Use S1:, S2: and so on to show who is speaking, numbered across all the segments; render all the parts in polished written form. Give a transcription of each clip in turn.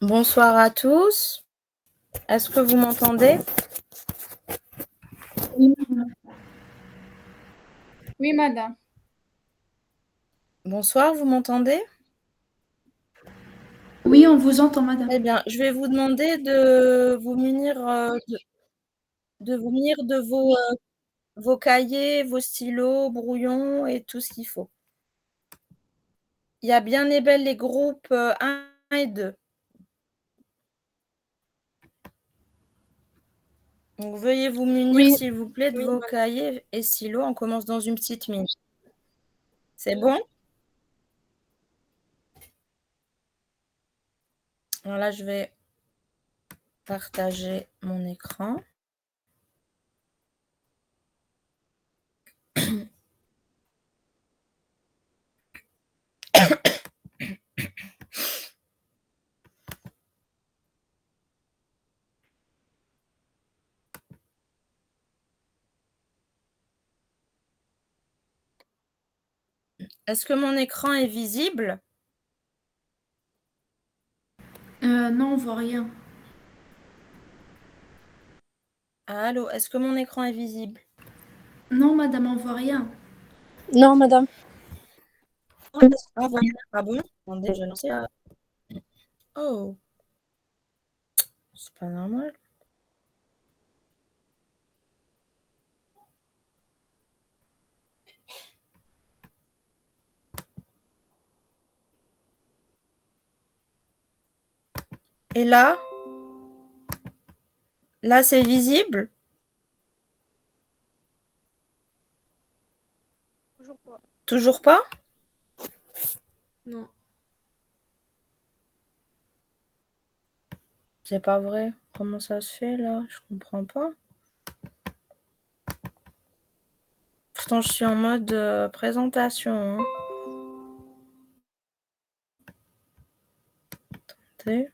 S1: Bonsoir à tous. Est-ce que vous m'entendez?
S2: Oui, madame. Oui, madame.
S1: Bonsoir, vous m'entendez?
S2: Oui, on vous entend, madame.
S1: Très bien. Je vais vous demander de vous munir, de vos cahiers, vos stylos, brouillons et tout ce qu'il faut. Il y a bien et bel les groupes 1 et 2. Donc veuillez vous munir,
S2: Oui,
S1: s'il vous plaît, de vos cahiers et stylos. On commence dans une petite minute. C'est bon? Alors là, je vais partager mon écran. Est-ce que mon écran est visible?
S2: non, on voit rien.
S1: Allô, est-ce que mon écran est visible?
S2: Non, madame, on voit rien.
S3: Non, madame.
S1: Ah bon? Ah bon? Attendez, je ne sais pas. Oh, c'est pas normal. Et là? Là, c'est visible?
S3: Toujours pas.
S1: Toujours pas?
S3: Non.
S1: C'est pas vrai. Comment ça se fait là? Je comprends pas. Pourtant, je suis en mode présentation, hein. Attendez.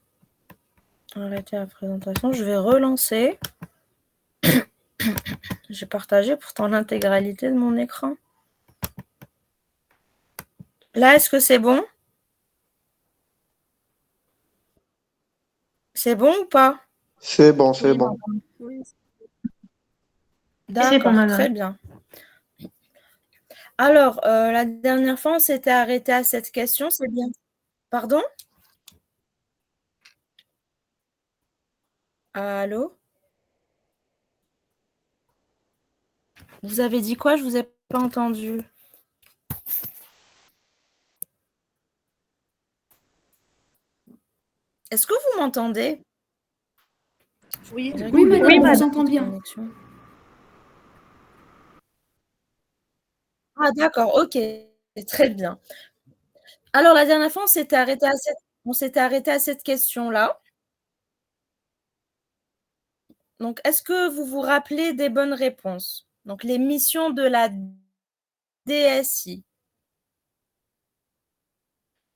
S1: Arrêtez la présentation. Je vais relancer. J'ai partagé pourtant l'intégralité de mon écran. Là, est-ce que c'est bon? C'est bon ou pas?
S4: C'est bon, c'est
S3: Oui,
S4: bon.
S3: madame. Oui.
S2: C'est bon,
S1: D'accord,
S2: madame.
S1: très bien. Alors, la dernière fois, on s'était arrêté à cette question, c'est bien. Pardon? Allô? Vous avez dit quoi? Je vous ai pas entendu. Est-ce que vous m'entendez?
S3: Oui.
S2: Oui, madame, on vous
S1: Madame.
S2: entend bien.
S1: Connexion. Ah d'accord, OK, très bien. Alors la dernière fois, on s'était arrêté à cette question-là. Donc est-ce que vous vous rappelez des bonnes réponses? Donc les missions de la DSI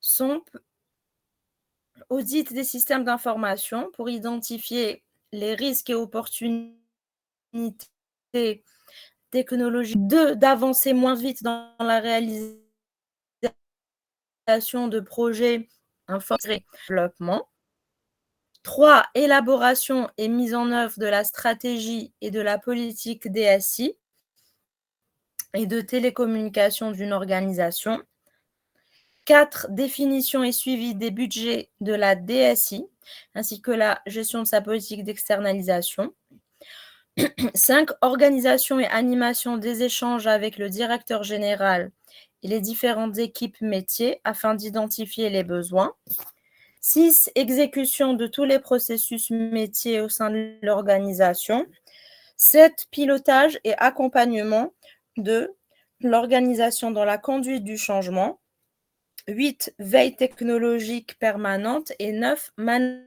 S1: sont audit des systèmes d'information pour identifier les risques et opportunités technologiques. 2, d'avancer moins vite dans la réalisation de projets informatiques et développement. 3, élaboration et mise en œuvre de la stratégie et de la politique DSI et de télécommunication d'une organisation. 4, définition et suivi des budgets de la DSI, ainsi que la gestion de sa politique d'externalisation. 5, organisation et animation des échanges avec le directeur général et les différentes équipes métiers afin d'identifier les besoins. 6, exécution de tous les processus métiers au sein de l'organisation. 7, pilotage et accompagnement de l'organisation dans la conduite du changement. 8, veille technologique permanente. Et 9, management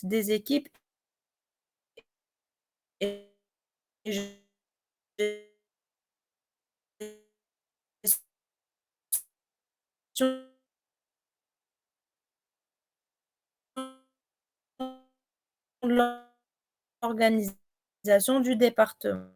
S1: des équipes et gestion de l'organisation du département.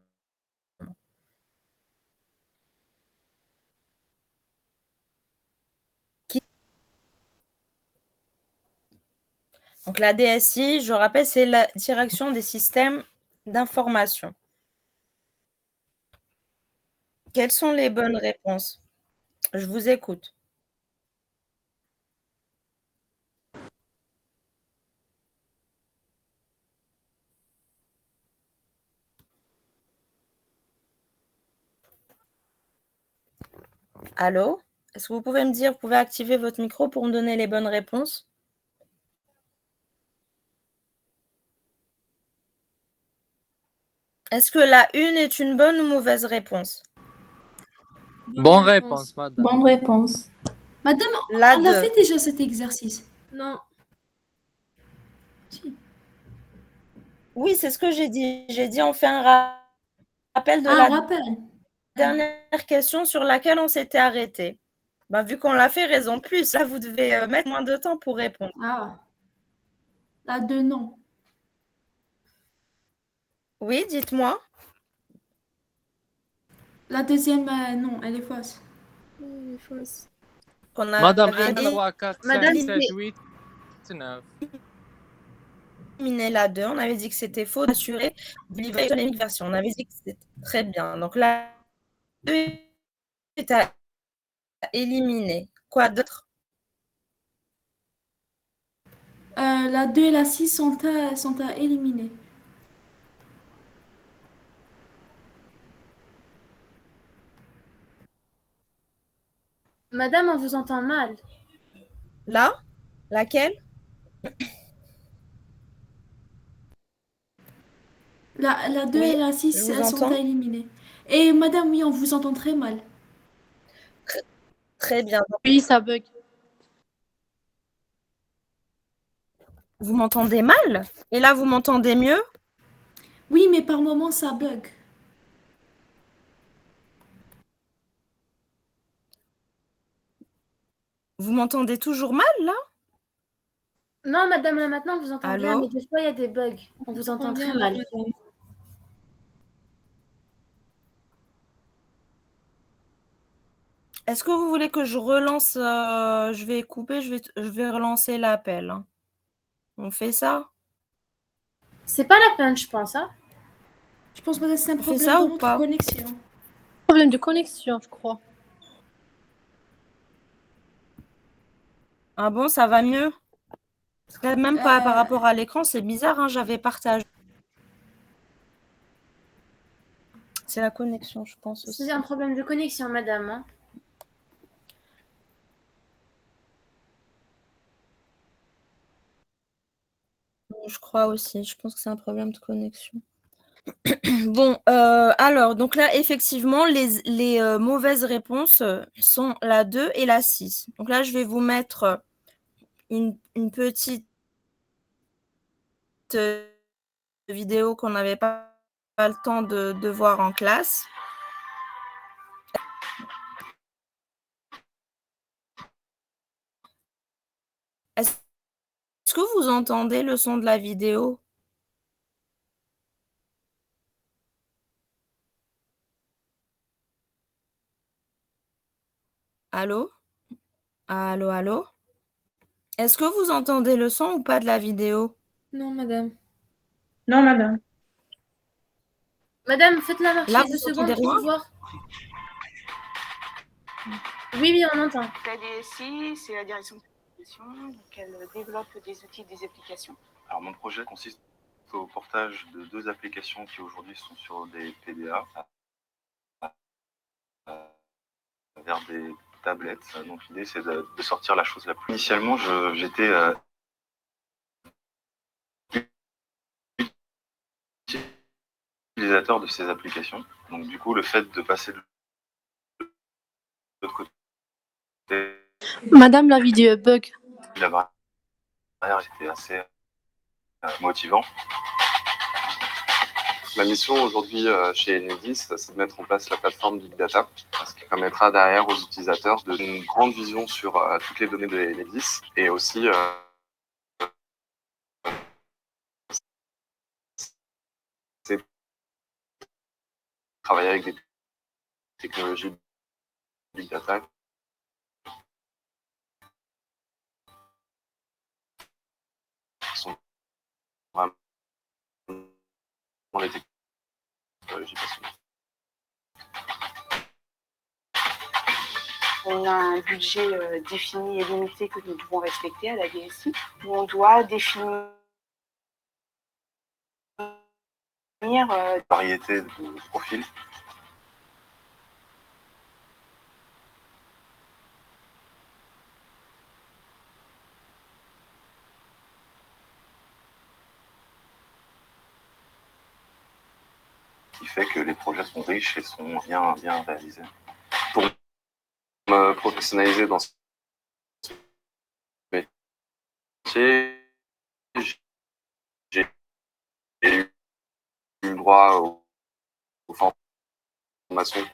S1: Donc la DSI, je rappelle, c'est la direction des systèmes d'information. Quelles sont les bonnes réponses? Je vous écoute. Allô? Est-ce que vous pouvez me dire, vous pouvez activer votre micro pour me donner les bonnes réponses? Est-ce que la une est une bonne ou mauvaise réponse?
S4: Bonne réponse, madame.
S2: Bonne réponse. Madame,
S1: La
S2: on a
S1: 2.
S2: fait déjà cet exercice.
S3: Non.
S2: Si.
S1: Oui, c'est ce que j'ai dit. J'ai dit on fait un rappel de
S2: Un
S1: la
S2: rappel.
S1: dernière question sur laquelle on s'était arrêté. Ben, vu qu'on l'a fait, raison plus. Là, vous devez mettre moins de temps pour répondre.
S2: Ah. La 2, non.
S1: Oui, dites-moi.
S2: La deuxième, non, elle est fausse.
S1: On a
S4: Madame, 1,
S1: dit
S4: 3, 4, 5,
S3: Madame,
S4: 7, 8, 9.
S1: éliminer la 2. On avait dit que c'était faux d'assurer de livrer une version. On avait dit que c'était très bien. Donc la 2 est à éliminer. Quoi d'autre?
S2: La 2 et la 6 sont à éliminer.
S3: Madame, on vous entend mal.
S1: Là? Laquelle?
S2: La 2
S1: Oui,
S2: et la 6
S1: je vous
S2: sont
S1: entends.
S2: à éliminer. Et madame, oui, on vous entend très mal.
S1: Très bien.
S3: Oui, ça bug.
S1: Vous m'entendez mal? Et là, vous m'entendez mieux?
S2: Oui, mais par moments, ça bug.
S1: Vous m'entendez toujours mal, là?
S3: Non, madame, là maintenant, on vous entend bien,
S1: Allô?
S3: mais des fois, il y a des bugs. On vous entend très mal.
S1: Est-ce que vous voulez que je relance je vais couper, je vais relancer l'appel, hein. On fait ça?
S3: C'est pas la peine, je pense. Hein.
S2: Je pense que c'est un
S1: On fait
S2: problème
S1: ça
S2: dans
S1: ou
S2: notre
S1: pas?
S2: connexion.
S3: Problème de connexion, je crois.
S1: Ah bon, ça va mieux? Parce que même pas par rapport à l'écran, c'est bizarre, hein, j'avais partagé. C'est la connexion, je pense aussi.
S3: C'est un problème de connexion, madame. Hein.
S1: Je crois aussi, je pense que c'est un problème de connexion. Bon, alors, donc là, effectivement, les mauvaises réponses sont la 2 et la 6. Donc là, je vais vous mettre une petite vidéo qu'on n'avait pas le temps de voir en classe. Est-ce que vous entendez le son de la vidéo? Allô? Allô, allô? Est-ce que vous entendez le son ou pas de la vidéo?
S3: Non, madame.
S2: Non, madame.
S3: Madame, faites-la
S1: Là,
S3: marcher
S1: vous
S3: 2
S1: entendez
S3: secondes
S1: rien?
S3: pour voir. Oui, oui, on entend.
S5: La DSI, c'est la direction de l'application, donc elle développe des outils, des applications.
S6: Alors mon projet consiste au portage de 2 applications qui aujourd'hui sont sur des PDA vers des tablettes. Donc l'idée c'est de sortir la chose la plus... Initialement j'étais utilisateur de ces applications. Donc du coup le fait de passer de l'autre côté...
S3: Madame, la vidéo bug.
S6: La barrière était assez motivant. Ma mission aujourd'hui chez Enedis, c'est de mettre en place la plateforme Big Data, ce qui permettra derrière aux utilisateurs de donner une grande vision sur toutes les données de Enedis et aussi travailler avec des technologies Big Data qui vraiment les technologies passionnantes.
S5: On a un budget défini et limité que nous devons respecter à la DSI, où on doit définir
S6: Variété de profils. Qui fait que les projets sont riches et sont bien réalisés. Pour me professionnaliser dans ce métier, j'ai eu droit aux formations.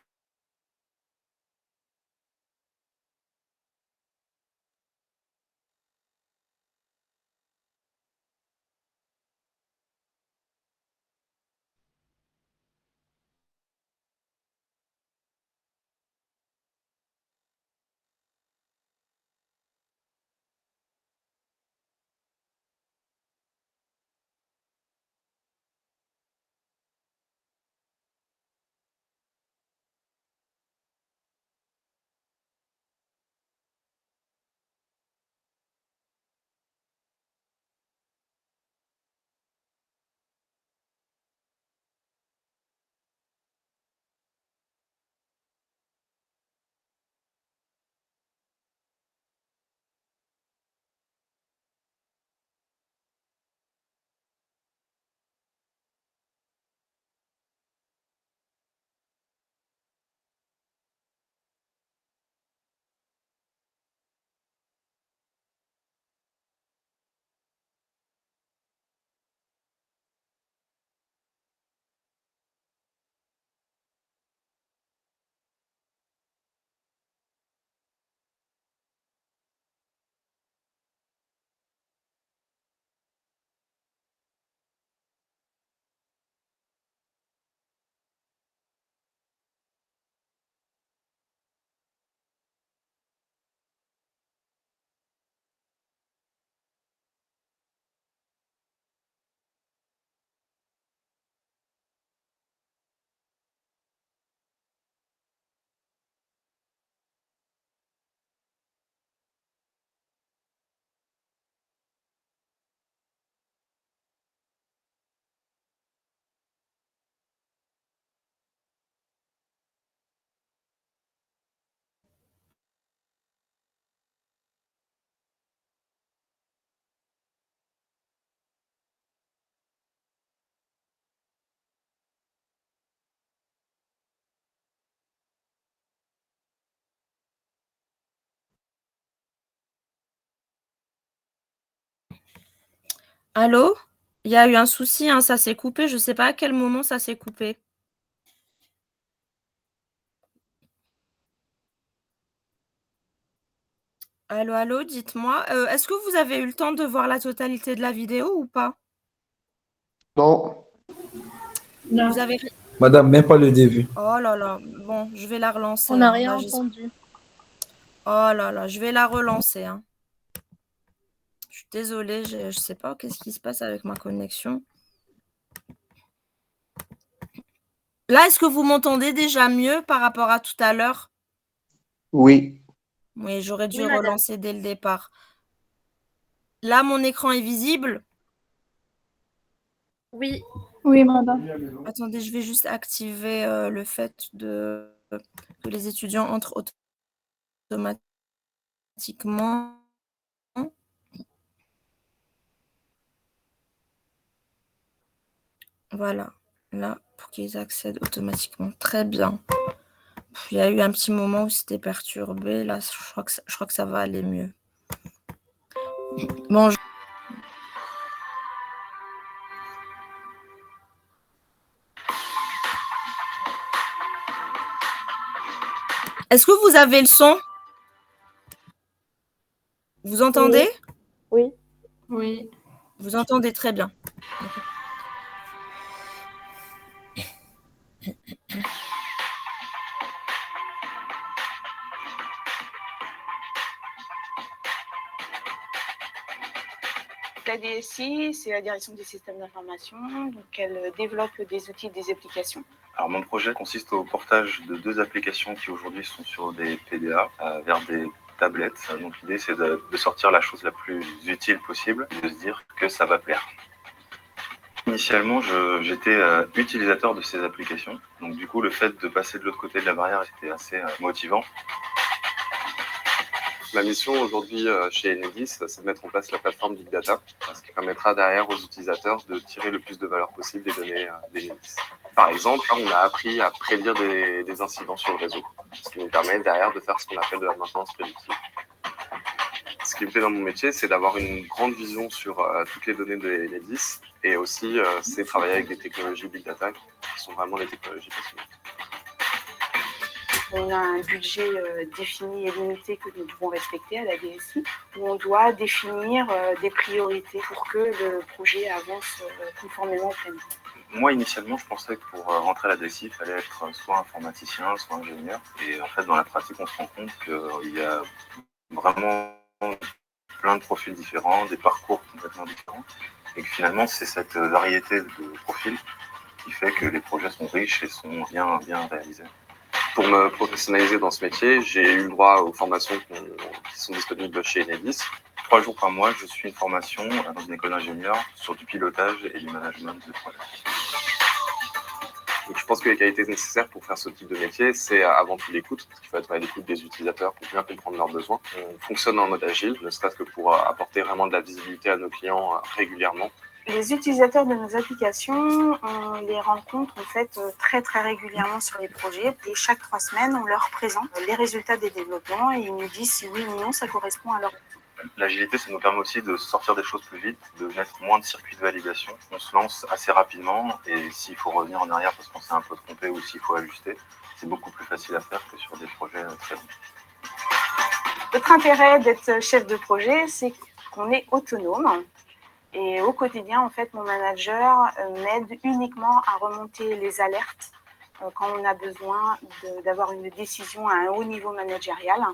S1: Allô? Il y a eu un souci, hein, ça s'est coupé. Je ne sais pas à quel moment ça s'est coupé. Allô, allô, dites-moi. Est-ce que vous avez eu le temps de voir la totalité de la vidéo ou pas?
S7: Non,
S1: Vous avez...
S8: Madame, même pas le début.
S1: Oh là là. Bon, je vais la relancer.
S3: On n'a
S1: hein.
S3: rien
S1: Là,
S3: entendu.
S1: Oh là là, je vais la relancer. hein. Je suis désolée, je ne sais pas qu'est-ce qui se passe avec ma connexion. Là, est-ce que vous m'entendez déjà mieux par rapport à tout à l'heure?
S7: oui,
S1: Oui, j'aurais dû
S3: Oui, madame.
S1: relancer dès le départ. Là, mon écran est visible.
S3: Oui.
S2: Oui, madame.
S1: Attendez, je vais juste activer le fait que les étudiants entrent automatiquement. Voilà, là, pour qu'ils accèdent automatiquement. Très bien. Il y a eu un petit moment où c'était perturbé. Là, je crois que ça va aller mieux. Bon, Est-ce que vous avez le son? Vous entendez?
S3: Oui.
S2: Oui.
S1: Vous entendez très bien.
S5: La DSI, c'est la direction des systèmes d'information, donc elle développe des outils, des applications.
S6: Alors mon projet consiste au portage de 2 applications qui aujourd'hui sont sur des PDA vers des tablettes. Donc l'idée c'est de sortir la chose la plus utile possible et de se dire que ça va plaire. Initialement, j'étais utilisateur de ces applications. Donc du coup, le fait de passer de l'autre côté de la barrière était assez motivant. Ma mission aujourd'hui chez Enedis, c'est de mettre en place la plateforme Big Data, ce qui permettra derrière aux utilisateurs de tirer le plus de valeur possible des données d'Enedis. Par exemple, on a appris à prédire des incidents sur le réseau, ce qui nous permet derrière de faire ce qu'on appelle de la maintenance prédictive. Ce qui me plaît dans mon métier, c'est d'avoir une grande vision sur toutes les données de Enedis et aussi c'est travailler avec des technologies Big Data qui sont vraiment des technologies passionnantes.
S5: On a un budget défini et limité que nous devons respecter à la DSI, où on doit définir des priorités pour que le projet avance conformément au planning.
S6: Moi, initialement, je pensais que pour rentrer à la DSI, il fallait être soit informaticien, soit ingénieur. Et en fait, dans la pratique, on se rend compte qu'il y a vraiment plein de profils différents, des parcours complètement différents. Et que finalement, c'est cette variété de profils qui fait que les projets sont riches et sont bien réalisés. Pour me professionnaliser dans ce métier, j'ai eu le droit aux formations qui sont disponibles chez Enedis. 3 jours par mois, je suis une formation dans une école d'ingénieur sur du pilotage et du management de projet. Donc, je pense que les qualités nécessaires pour faire ce type de métier, c'est avant tout l'écoute, parce qu'il faut être à l'écoute des utilisateurs pour bien comprendre leurs besoins. On fonctionne en mode agile, ne serait-ce que pour apporter vraiment de la visibilité à nos clients régulièrement.
S5: Les utilisateurs de nos applications, on les rencontre en fait très régulièrement sur les projets et chaque 3 semaines, on leur présente les résultats des développements et ils nous disent si oui ou non ça correspond à leur.
S6: L'agilité, ça nous permet aussi de sortir des choses plus vite, de mettre moins de circuits de validation. On se lance assez rapidement et s'il faut revenir en arrière parce qu'on s'est un peu trompé ou s'il faut ajuster, c'est beaucoup plus facile à faire que sur des projets très longs.
S5: Notre intérêt d'être chef de projet, c'est qu'on est autonome. Et au quotidien, en fait, mon manager m'aide uniquement à remonter les alertes quand on a besoin d'avoir une décision à un haut niveau managérial.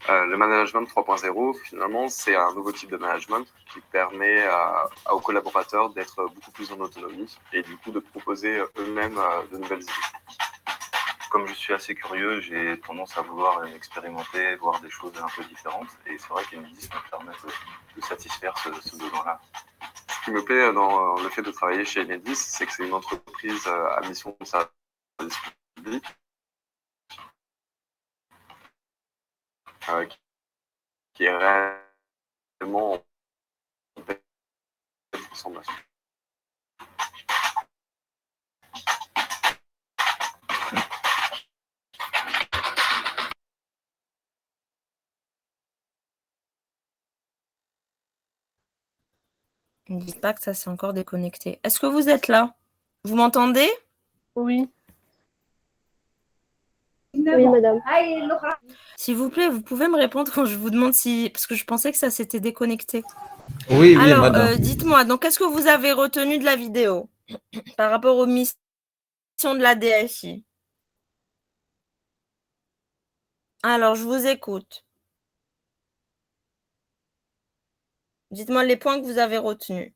S6: Le management 3.0, finalement, c'est un nouveau type de management qui permet aux collaborateurs d'être beaucoup plus en autonomie et du coup de proposer eux-mêmes de nouvelles idées. Comme je suis assez curieux, j'ai tendance à vouloir expérimenter, voir des choses un peu différentes. Et c'est vrai qu'Enedis me permet de satisfaire ce besoin-là. Ce qui me plaît dans le fait de travailler chez Enedis, c'est que c'est une entreprise à mission de service public qui est réellement en pleine transformation.
S1: Ne dites pas que ça s'est encore déconnecté. Est-ce que vous êtes là? Vous m'entendez?
S3: Oui. Oui, madame.
S1: S'il vous plaît, vous pouvez me répondre quand je vous demande si... Parce que je pensais que ça s'était déconnecté.
S8: Oui,
S1: Alors,
S8: madame.
S1: dites-moi, donc qu'est-ce que vous avez retenu de la vidéo par rapport aux missions de la DSI? Alors, je vous écoute. Dites-moi les points que vous avez retenus.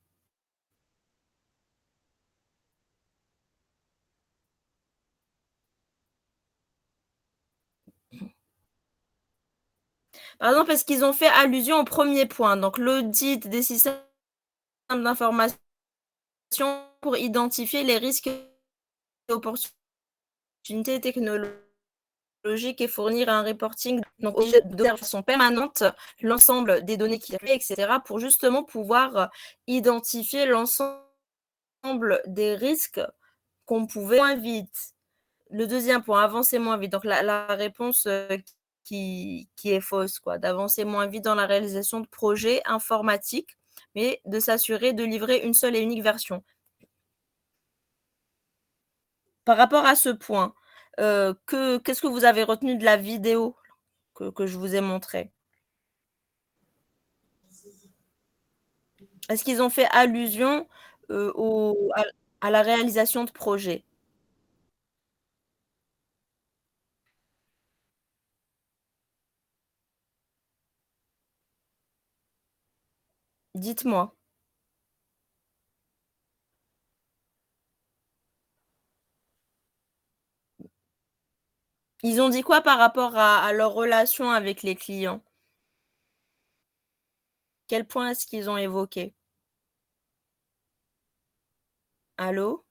S1: Par exemple, est-ce qu'ils ont fait allusion au premier point, donc l'audit des systèmes d'information pour identifier les risques et opportunités technologiques et fournir un reporting donc de façon permanente l'ensemble des données qui arrivent, etc., pour justement pouvoir identifier l'ensemble des risques qu'on pouvait moins vite. Le deuxième point, avancer moins vite. Donc la réponse qui est fausse, quoi, d'avancer moins vite dans la réalisation de projets informatiques, mais de s'assurer de livrer une seule et unique version. Par rapport à ce point, qu'est-ce que vous avez retenu de la vidéo que je vous ai montrée? Est-ce qu'ils ont fait allusion à la réalisation de projets? Dites-moi. Ils ont dit quoi par rapport à leur relation avec les clients? Quel point est-ce qu'ils ont évoqué? Allô?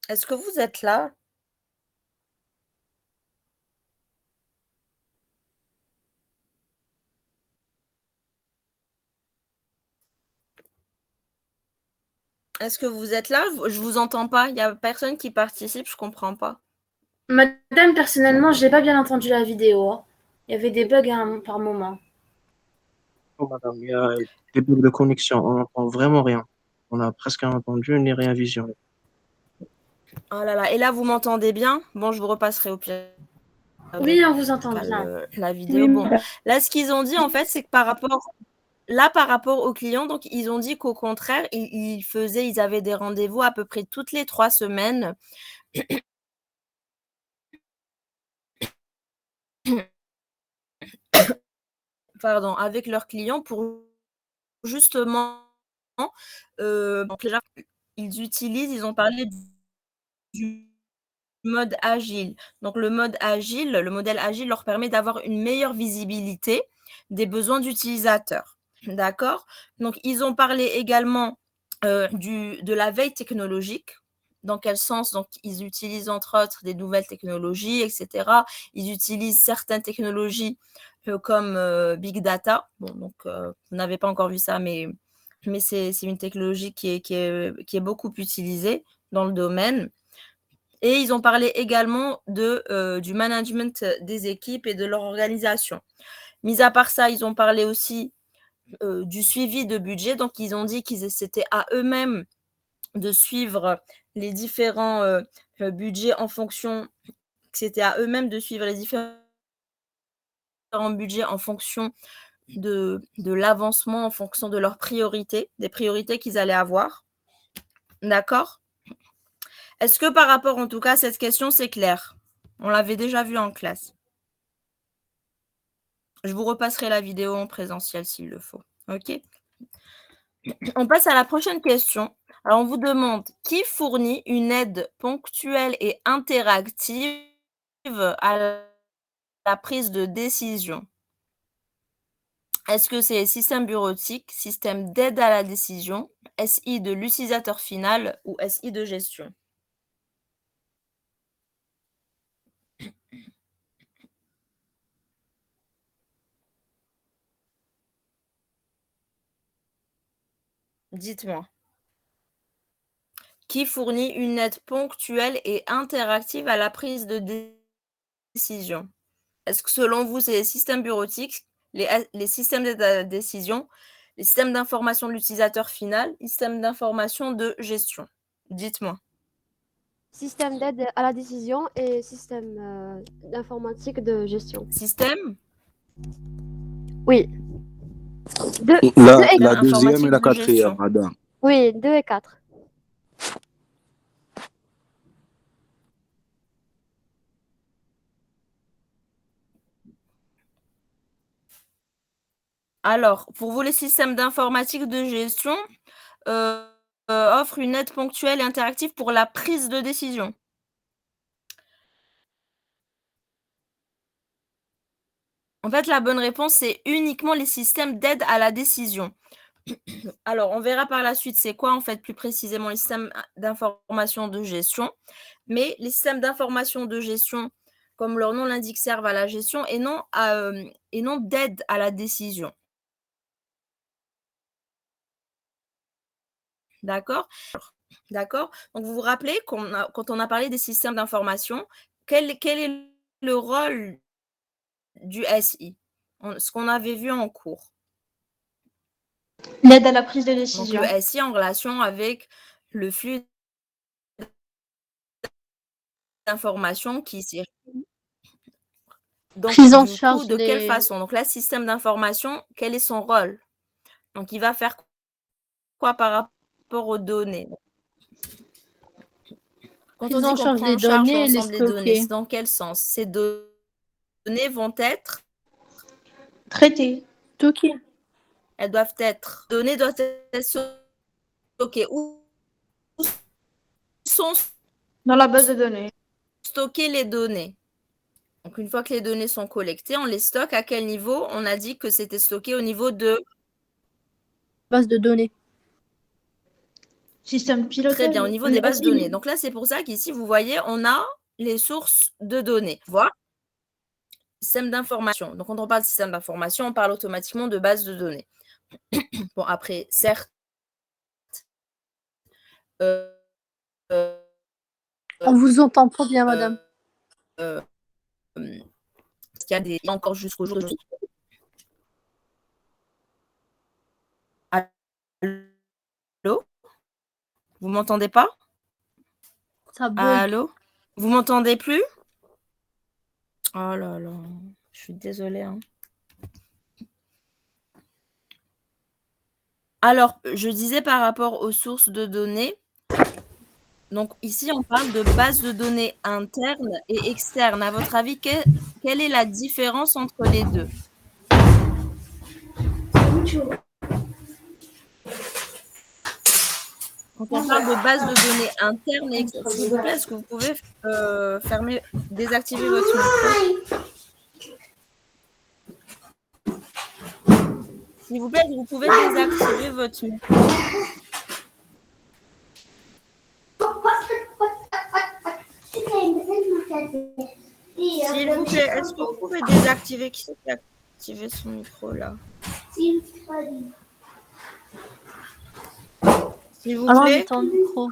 S1: Est-ce que vous êtes là? Est-ce que vous êtes là? Je vous entends pas. Il y a personne qui participe, je comprends pas.
S2: Madame, personnellement, j'ai pas bien entendu la vidéo, hein. Il y avait des bugs par moment.
S9: Oh, madame, il y a des bugs de connexion. On n'entend vraiment rien. On a presque rien entendu ni rien visionné.
S1: Oh là là. Et là, vous m'entendez bien? Bon, je vous repasserai au pire.
S2: Oui, on vous entend bien.
S1: La vidéo. Bon, là, ce qu'ils ont dit, en fait, c'est que par rapport aux clients, donc ils ont dit qu'au contraire, ils avaient des rendez-vous à peu près toutes les 3 semaines. Pardon, avec leurs clients pour justement, donc déjà, ils ont parlé du mode agile. Donc le modèle agile leur permet d'avoir une meilleure visibilité des besoins d'utilisateurs. D'accord? Donc ils ont parlé également de la veille technologique. Dans quel sens? Donc ils utilisent entre autres des nouvelles technologies, etc. Ils utilisent certaines technologies comme Big Data. Bon, donc vous n'avez pas encore vu ça, mais c'est une technologie qui est beaucoup utilisée dans le domaine. Et ils ont parlé également du management des équipes et de leur organisation. Mis à part ça, ils ont parlé aussi du suivi de budget. Donc, ils ont dit que c'était à eux-mêmes de suivre les différents budgets en fonction, c'était à eux-mêmes de suivre les différents budgets en fonction de l'avancement, en fonction de leurs priorités, des priorités qu'ils allaient avoir. D'accord? Est-ce que par rapport, en tout cas, à cette question, c'est clair? On l'avait déjà vu en classe. Je vous repasserai la vidéo en présentiel s'il le faut. OK? On passe à la prochaine question. Alors, on vous demande qui fournit une aide ponctuelle et interactive à la prise de décision? Est-ce que c'est système bureautique, système d'aide à la décision, SI de l'utilisateur final ou SI de gestion? Dites-moi. Qui fournit une aide ponctuelle et interactive à la prise de décision? Est-ce que selon vous, c'est les systèmes bureautiques, les systèmes d'aide à la décision, les systèmes d'information de l'utilisateur final, les systèmes d'information de gestion? Dites-moi.
S3: Système d'aide à la décision et système d'informatique de gestion.
S1: Système?
S3: Oui.
S10: La deuxième et la quatrième, madame.
S3: Oui, 2 et 4.
S1: Alors, pour vous, les systèmes d'informatique de gestion offrent une aide ponctuelle et interactive pour la prise de décision. En fait, la bonne réponse, c'est uniquement les systèmes d'aide à la décision. Alors, on verra par la suite c'est quoi, en fait, plus précisément les systèmes d'information de gestion. Mais les systèmes d'information de gestion, comme leur nom l'indique, servent à la gestion et non d'aide à la décision. D'accord? D'accord? Donc, vous vous rappelez quand on a parlé des systèmes d'information, quel est le rôle du SI? Ce qu'on avait vu en cours.
S2: L'aide à la prise de décision.
S1: Donc, le SI en relation avec le flux d'informations qui circulent. Donc,
S2: Prise en
S1: du coup,
S2: charge
S1: de quelle façon? Donc là, système d'information, quel est son rôle? Donc, il va faire quoi par rapport aux données? Quand on dit qu'on prend en charge l'ensemble des données, c'est dans quel sens? Ces données vont être
S2: traitées, stockées.
S1: elles doivent être, les données doivent être stockées. Où sont
S2: Dans la base de données.
S1: stockées les données? Donc, une fois que les données sont collectées, on les stocke à quel niveau? On a dit que c'était stocké au niveau de...
S3: Base de données.
S2: Système pilotage.
S1: Très bien, au niveau des bases de données. Donc là, c'est pour ça qu'ici, vous voyez, on a les sources de données. Voilà. Système d'information. Donc, quand on parle de système d'information, on parle automatiquement de base de données. Bon, après, certes,
S3: On vous entend pas bien, madame.
S1: Parce qu'il y a des encore jusqu'au jour de... Allô? Vous m'entendez pas?
S3: Ça bug.
S1: Allô? Vous m'entendez plus? Oh là là, je suis désolée. Hein. Alors, je disais par rapport aux sources de données, donc ici, on parle de bases de données internes et externes. À votre avis, quelle est la différence entre les deux? Quand on parle de base de données internes et externes, s'il vous plaît, est-ce que vous pouvez désactiver votre micro? S'il vous plaît, vous pouvez désactiver votre micro. S'il vous plaît, est-ce que vous pouvez désactiver? Qui c'est qui a activé son micro là? S'il vous plaît.
S3: Ton micro.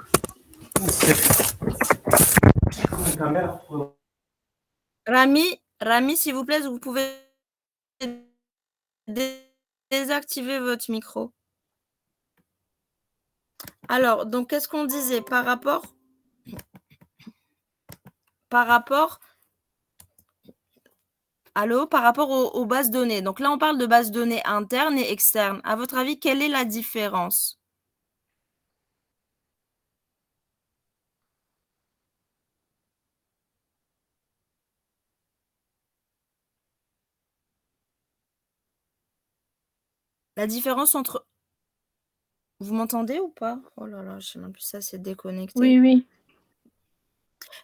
S1: Rami, s'il vous plaît, vous pouvez désactiver votre micro. Alors, donc, qu'est-ce qu'on disait par rapport aux bases données. Donc là, on parle de bases données internes et externes. À votre avis, quelle est la différence? La différence entre... Vous m'entendez ou pas? Oh là là, je ne sais même plus, ça s'est déconnecté.
S3: Oui, oui.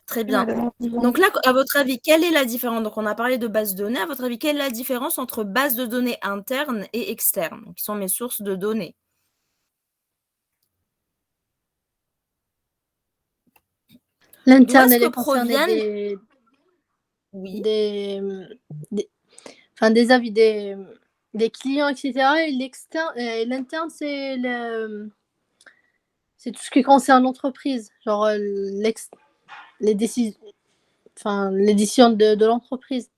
S1: Très bien. Donc là, à votre avis, quelle est la différence? Donc, on a parlé de base de données. À votre avis, quelle est la différence entre base de données internes et externes, qui sont mes sources de données?
S3: L'interne, elle est concernée des...
S1: Oui.
S3: des avis des clients, etc. Et l'interne, c'est tout ce qui concerne l'entreprise, genre les décisions, l'édition de l'entreprise.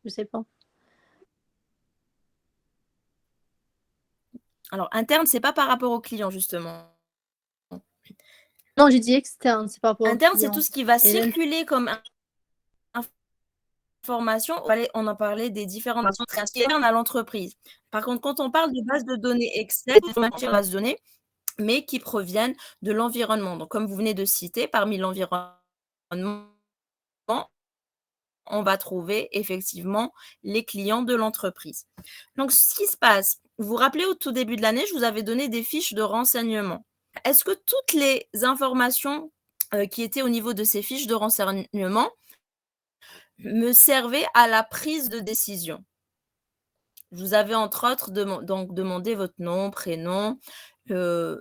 S3: Je sais pas.
S1: Alors, interne, c'est pas par rapport aux clients, justement.
S3: Non, j'ai dit externe, c'est pas par rapport aux
S1: interne,
S3: clients.
S1: c'est tout ce qui va circuler comme information. On en parlait des différentes informations internes à l'entreprise. Par contre, quand on parle de base de données externes, c'est une base de données, mais qui proviennent de l'environnement. Donc, comme vous venez de citer, parmi l'environnement, on va trouver effectivement les clients de l'entreprise. Donc, ce qui se passe, vous vous rappelez, au tout début de l'année, je vous avais donné des fiches de renseignement. Est-ce que toutes les informations qui étaient au niveau de ces fiches de renseignement me servaient à la prise de décision? Je vous avais entre autres demandé votre nom, prénom. Je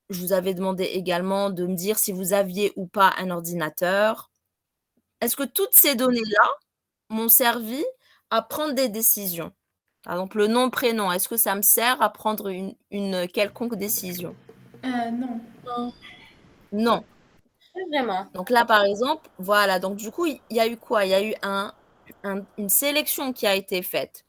S1: vous avais demandé également de me dire si vous aviez ou pas un ordinateur. Est-ce que toutes ces données-là m'ont servi à prendre des décisions? Par exemple, le nom, prénom, est-ce que ça me sert à prendre une quelconque décision?
S2: Non.
S1: Non.
S2: Pas vraiment.
S1: Donc là, par exemple, voilà. Donc du coup, il y a eu quoi? Il y a eu une sélection qui a été faite.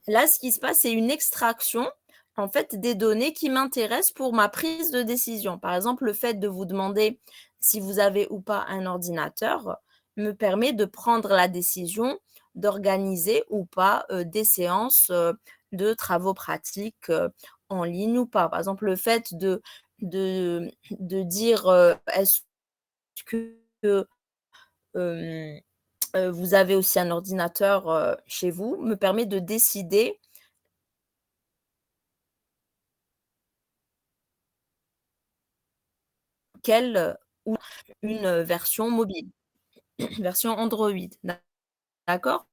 S1: Là, ce qui se passe, c'est une extraction, en fait, des données qui m'intéressent pour ma prise de décision. Par exemple, le fait de vous demander si vous avez ou pas un ordinateur me permet de prendre la décision d'organiser ou pas des séances de travaux pratiques en ligne ou pas. Par exemple, le fait de dire est-ce que vous avez aussi un ordinateur chez vous me permet de décider ou une version mobile, version Android. D'accord?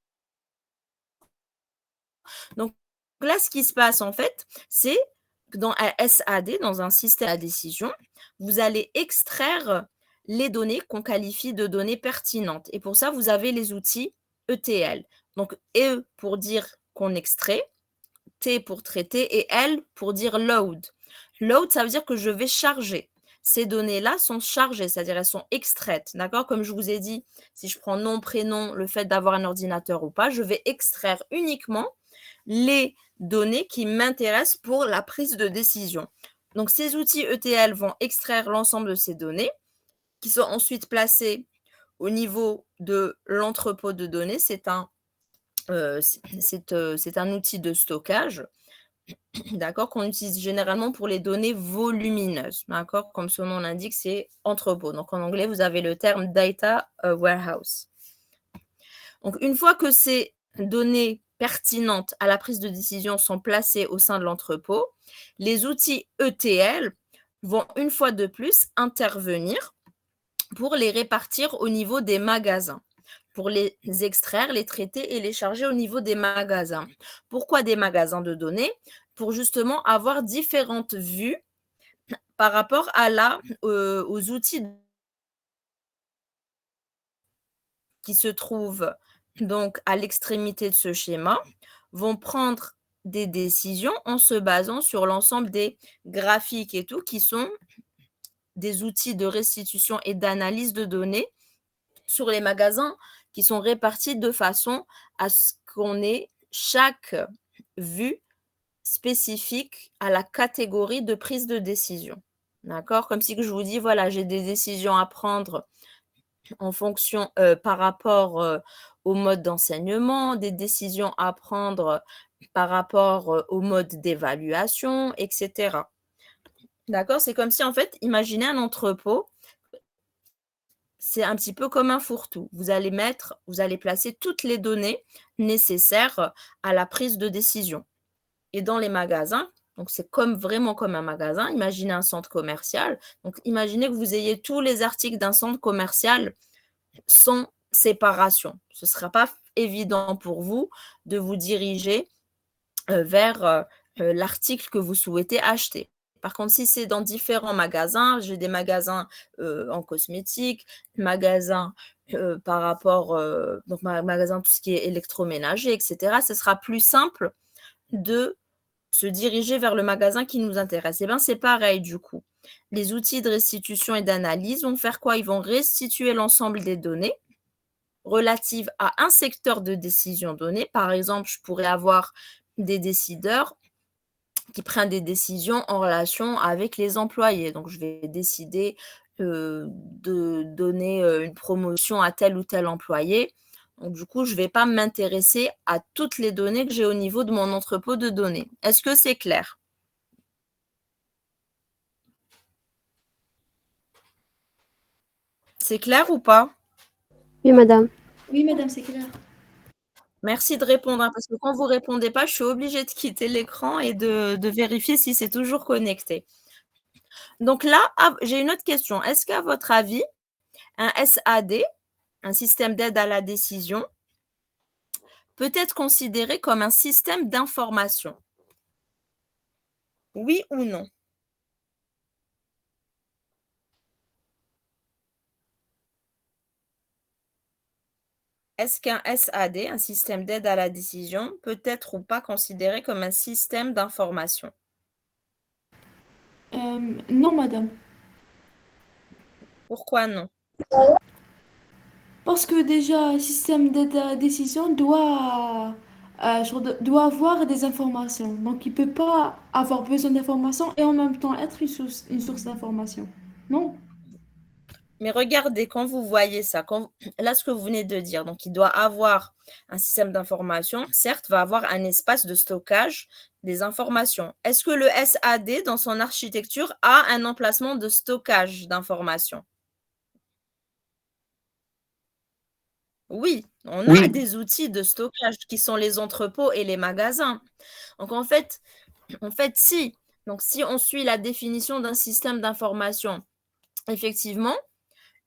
S1: Donc là, ce qui se passe en fait, c'est que dans un SAD, dans un système à décision, vous allez extraire les données qu'on qualifie de données pertinentes. Et pour ça, vous avez les outils ETL. Donc E pour dire qu'on extrait, T pour traiter et L pour dire load. Load, ça veut dire que je vais charger. Ces données-là sont chargées, c'est-à-dire elles sont extraites. D'accord? Comme je vous ai dit, si je prends nom, prénom, le fait d'avoir un ordinateur ou pas, je vais extraire uniquement les données qui m'intéressent pour la prise de décision. Donc, ces outils ETL vont extraire l'ensemble de ces données qui sont ensuite placées au niveau de l'entrepôt de données. C'est un outil de stockage, d'accord, qu'on utilise généralement pour les données volumineuses, d'accord, comme son nom l'indique, c'est entrepôt. Donc, en anglais, vous avez le terme data warehouse. Donc, une fois que ces données pertinentes à la prise de décision sont placées au sein de l'entrepôt, les outils ETL vont une fois de plus intervenir pour les répartir au niveau des magasins, pour les extraire, les traiter et les charger au niveau des magasins. Pourquoi des magasins de données? Pour justement avoir différentes vues par rapport aux outils qui se trouvent donc à l'extrémité de ce schéma, vont prendre des décisions en se basant sur l'ensemble des graphiques et tout, qui sont des outils de restitution et d'analyse de données sur les magasins qui sont répartis de façon à ce qu'on ait chaque vue spécifique à la catégorie de prise de décision. D'accord? Comme si je vous dis, voilà, j'ai des décisions à prendre en fonction, par rapport au mode d'enseignement, des décisions à prendre par rapport au mode d'évaluation, etc. D'accord? C'est comme si, en fait, imaginez un entrepôt, c'est un petit peu comme un fourre-tout. Vous allez placer toutes les données nécessaires à la prise de décision. Et dans les magasins, donc c'est vraiment comme un magasin, imaginez un centre commercial. Donc imaginez que vous ayez tous les articles d'un centre commercial sans séparation. Ce ne sera pas évident pour vous de vous diriger vers l'article que vous souhaitez acheter. Par contre, si c'est dans différents magasins, j'ai des magasins en cosmétiques, magasins par rapport, donc magasin tout ce qui est électroménager, etc., ce sera plus simple de se diriger vers le magasin qui nous intéresse. Et bien, c'est pareil du coup. Les outils de restitution et d'analyse vont faire quoi? Ils vont restituer l'ensemble des données relatives à un secteur de décision donné. Par exemple, je pourrais avoir des décideurs qui prennent des décisions en relation avec les employés. Donc, je vais décider de donner une promotion à tel ou tel employé. Donc, du coup, je ne vais pas m'intéresser à toutes les données que j'ai au niveau de mon entrepôt de données. Est-ce que c'est clair? C'est clair ou pas?
S3: Oui, madame.
S2: Oui, madame, c'est clair.
S1: Merci de répondre, parce que quand vous ne répondez pas, je suis obligée de quitter l'écran et de vérifier si c'est toujours connecté. Donc là, j'ai une autre question. Est-ce qu'à votre avis, un SAD, un système d'aide à la décision, peut être considéré comme un système d'information? Oui ou non? Est-ce qu'un SAD, un système d'aide à la décision, peut être ou pas considéré comme un système d'information?
S2: Non, madame.
S1: Pourquoi non?
S2: Parce que déjà, un système d'aide à la décision doit avoir des informations. Donc, il ne peut pas avoir besoin d'informations et en même temps être une source d'information. Non?
S1: Mais regardez, quand vous voyez ça, là, ce que vous venez de dire, donc il doit avoir un système d'information, certes, va avoir un espace de stockage des informations. Est-ce que le SAD, dans son architecture, a un emplacement de stockage d'informations? Oui, on a des outils de stockage qui sont les entrepôts et les magasins. Donc, en fait, si. Donc, si on suit la définition d'un système d'information, effectivement,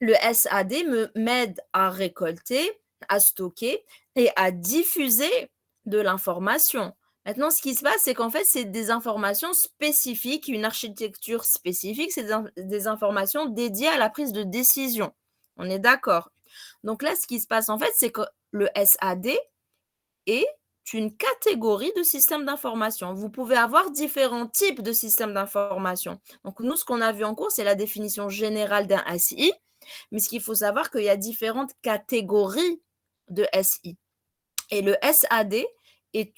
S1: le SAD m'aide à récolter, à stocker et à diffuser de l'information. Maintenant, ce qui se passe, c'est qu'en fait, c'est des informations spécifiques, une architecture spécifique, c'est des informations dédiées à la prise de décision. On est d'accord? Donc là, ce qui se passe, en fait, c'est que le SAD est une catégorie de système d'information. Vous pouvez avoir différents types de systèmes d'information. Donc, nous, ce qu'on a vu en cours, c'est la définition générale d'un SI. Mais ce qu'il faut savoir, qu'il y a différentes catégories de SI. Et le SAD est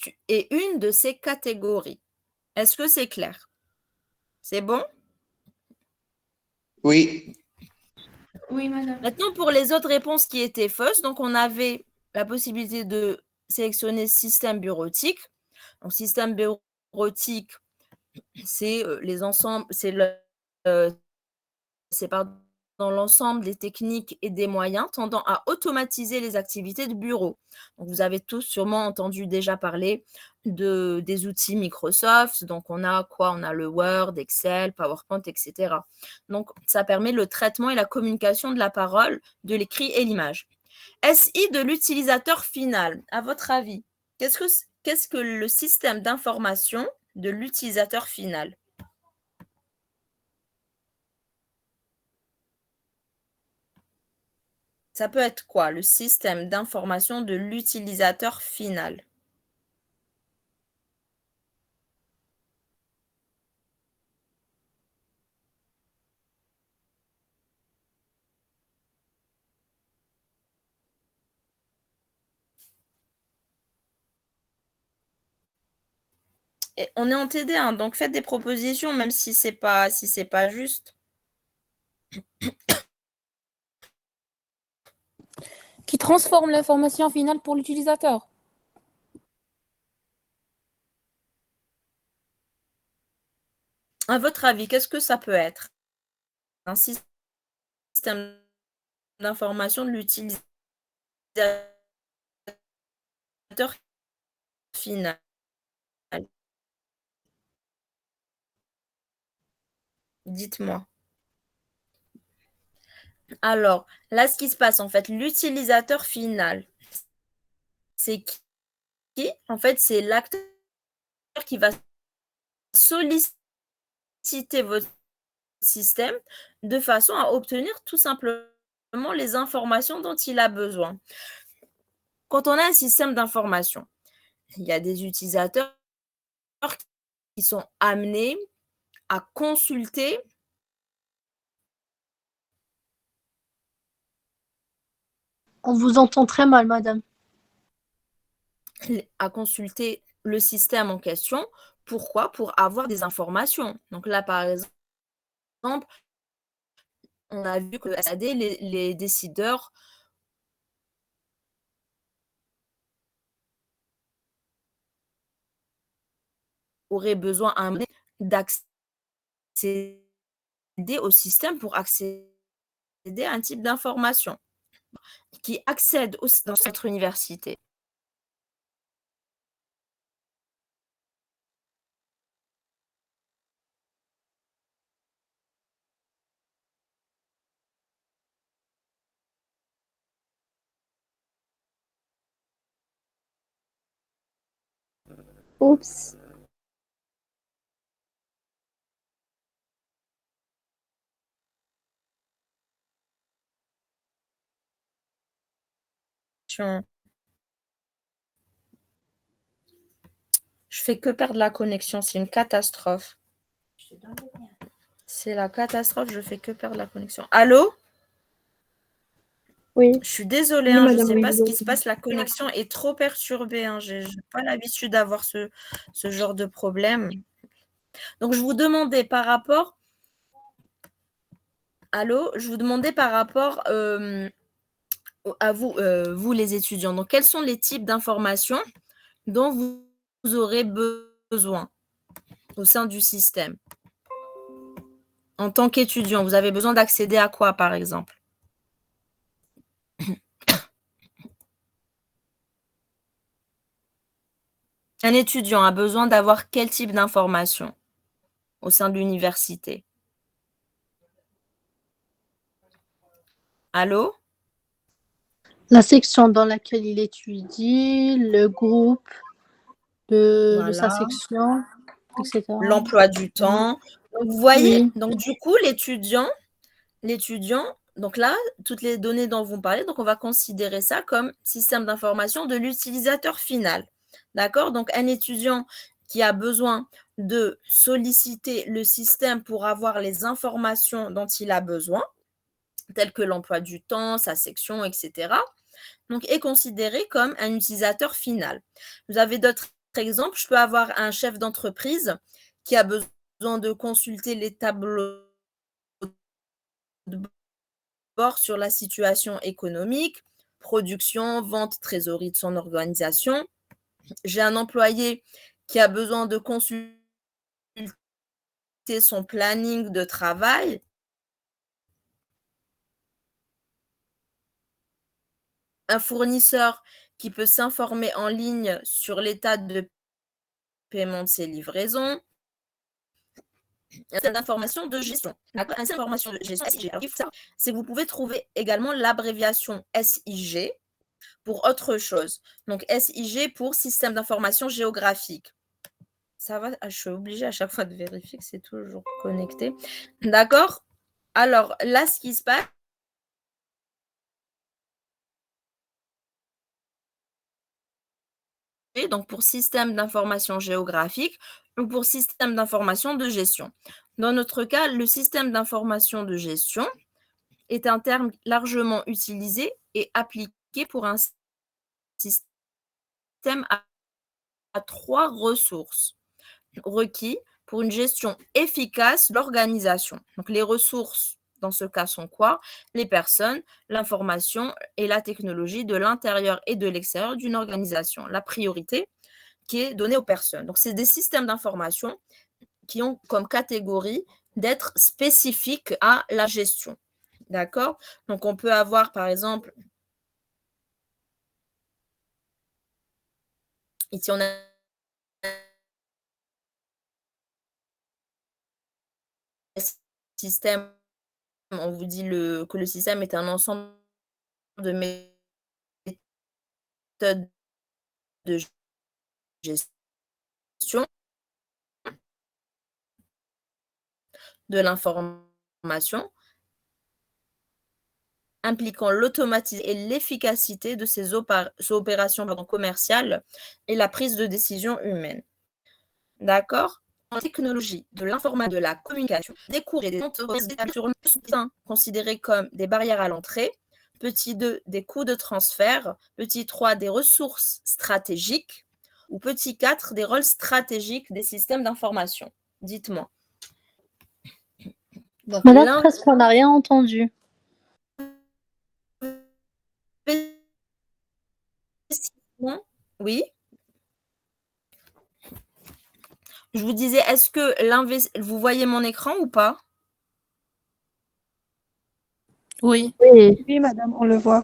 S1: une de ces catégories. Est-ce que c'est clair? C'est bon?
S7: Oui.
S2: Oui, madame.
S1: Maintenant, pour les autres réponses qui étaient fausses, donc on avait la possibilité de sélectionner système bureautique. Donc, système bureautique, c'est les ensembles, c'est dans l'ensemble des techniques et des moyens tendant à automatiser les activités de bureau. Donc, vous avez tous sûrement entendu déjà parler des outils Microsoft. Donc, on a quoi? On a le Word, Excel, PowerPoint, etc. Donc, ça permet le traitement et la communication de la parole, de l'écrit et l'image. SI de l'utilisateur final, à votre avis, qu'est-ce que le système d'information de l'utilisateur final? Ça peut être quoi, le système d'information de l'utilisateur final? Et on est en TD, hein, donc faites des propositions, même si c'est pas juste.
S11: Qui transforme l'information finale pour l'utilisateur.
S1: À votre avis, qu'est-ce que ça peut être? Un système d'information de l'utilisateur final. Dites-moi. Alors, là, ce qui se passe, en fait, l'utilisateur final, c'est qui? En fait, c'est l'acteur qui va solliciter votre système de façon à obtenir tout simplement les informations dont il a besoin. Quand on a un système d'information, il y a des utilisateurs qui sont amenés à consulter
S3: On vous entend très mal, madame.
S1: le système en question. Pourquoi? Pour avoir des informations. Donc là, par exemple, on a vu que les décideurs auraient besoin d'accéder au système pour accéder à un type d'information qui accède aussi dans notre université.
S3: Oups.
S1: Je fais que perdre la connexion, c'est une catastrophe. C'est la catastrophe, je fais que perdre la connexion. Allô?
S3: Oui.
S1: Je suis désolée,
S3: Oui,
S1: je ne
S3: madame,
S1: sais
S3: oui,
S1: pas ce qui
S3: désolée.
S1: se passe, la connexion est trop perturbée. Je n'ai pas l'habitude d'avoir ce genre de problème. Donc, je vous demandais par rapport... Allô? Je vous demandais par rapport à vous, vous les étudiants. Donc, quels sont les types d'informations dont vous aurez besoin au sein du système? En tant qu'étudiant, vous avez besoin d'accéder à quoi, par exemple? Un étudiant a besoin d'avoir quel type d'information au sein de l'université? Allô?
S3: La section dans laquelle il étudie, le groupe de sa
S1: Voilà.
S3: section, etc.
S1: L'emploi du temps. Donc, vous voyez,
S3: Oui.
S1: donc du coup, l'étudiant, donc là, toutes les données dont vous parlez, donc on va considérer ça comme système d'information de l'utilisateur final. D'accord? Donc, un étudiant qui a besoin de solliciter le système pour avoir les informations dont il a besoin, telles que l'emploi du temps, sa section, etc., donc est considéré comme un utilisateur final. Vous avez d'autres exemples. Je peux avoir un chef d'entreprise qui a besoin de consulter les tableaux de bord sur la situation économique, production, vente, trésorerie de son organisation. J'ai un employé qui a besoin de consulter son planning de travail. Un fournisseur qui peut s'informer en ligne sur l'état de paiement de ses livraisons. Un système d'information de gestion. Un système d'information de gestion, SIG. Alors, c'est que vous pouvez trouver également l'abréviation SIG pour autre chose. Donc, SIG pour système d'information géographique. Ça va, je suis obligée à chaque fois de vérifier que c'est toujours connecté. D'accord? Alors, là, ce qui se passe, donc pour système d'information géographique ou pour système d'information de gestion. Dans notre cas, le système d'information de gestion est un terme largement utilisé et appliqué pour un système à 3 ressources requis pour une gestion efficace de l'organisation. Donc les ressources, dans ce cas, sont quoi? Les personnes, l'information et la technologie de l'intérieur et de l'extérieur d'une organisation. La priorité qui est donnée aux personnes. Donc c'est des systèmes d'information qui ont comme catégorie d'être spécifiques à la gestion. D'accord? Donc on peut avoir par exemple, ici on a un système, on vous dit que le système est un ensemble de méthodes de gestion de l'information impliquant l'automatisation et l'efficacité de ces opérations commerciales et la prise de décision humaine. D'accord? En technologie de l'information, de la communication, des cours et des entreprises sur le soutien considérés comme des barrières à l'entrée. Petit 2, des coûts de transfert. Petit 3, des ressources stratégiques. Ou petit 4, des rôles stratégiques des systèmes d'information. Dites-moi.
S3: Donc, madame, presque on n'a rien entendu.
S1: Oui. Je vous disais, est-ce que vous voyez mon écran ou pas?
S3: Oui.
S12: Oui, madame, on le voit.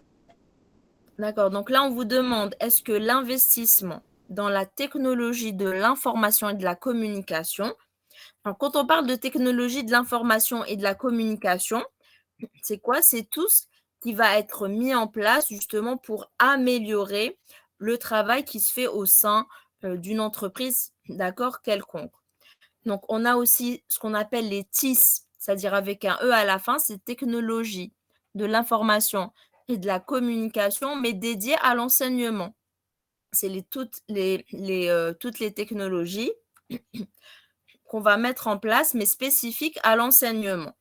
S1: D'accord. Donc là, on vous demande, est-ce que l'investissement dans la technologie de l'information et de la communication, quand on parle de technologie de l'information et de la communication, c'est quoi? C'est tout ce qui va être mis en place justement pour améliorer le travail qui se fait au sein d'une entreprise, d'accord, quelconque. Donc, on a aussi ce qu'on appelle les TIS, c'est-à-dire avec un E à la fin, c'est technologie de l'information et de la communication, mais dédiées à l'enseignement. C'est toutes les technologies qu'on va mettre en place, mais spécifiques à l'enseignement.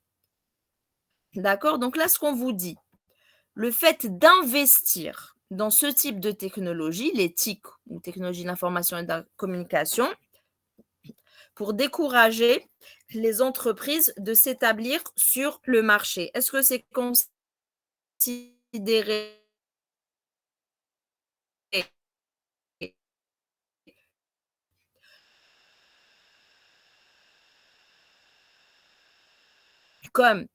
S1: D'accord? Donc là, ce qu'on vous dit, le fait d'investir dans ce type de technologie, les TIC, ou technologies de l'information et de la communication, pour décourager les entreprises de s'établir sur le marché. Est-ce que c'est considéré comme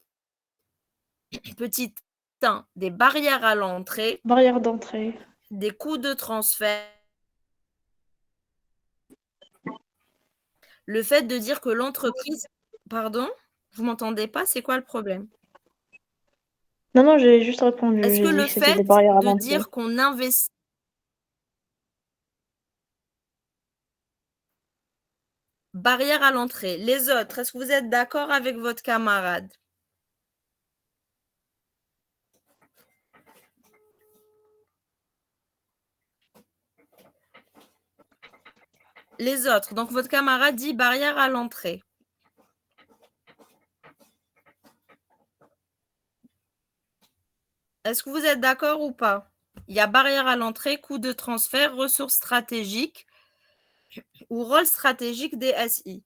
S1: petit 1, des barrières à l'entrée,
S2: Barrière d'entrée.
S1: des coûts de transfert, le fait de dire que l'entreprise... Pardon? Vous m'entendez pas? C'est quoi le problème?
S13: Non, non, j'ai juste répondu.
S1: Est-ce que
S13: J'ai dit
S1: le
S13: que c'était des
S1: fait
S13: barrières à
S1: de
S13: l'entrée.
S1: dire qu'on investit... Barrière à l'entrée. Les autres, est-ce que vous êtes d'accord avec votre camarade? Les autres, donc votre camarade dit barrière à l'entrée. Est-ce que vous êtes d'accord ou pas? Il y a barrière à l'entrée, coût de transfert, ressources stratégiques ou rôle stratégique des SI.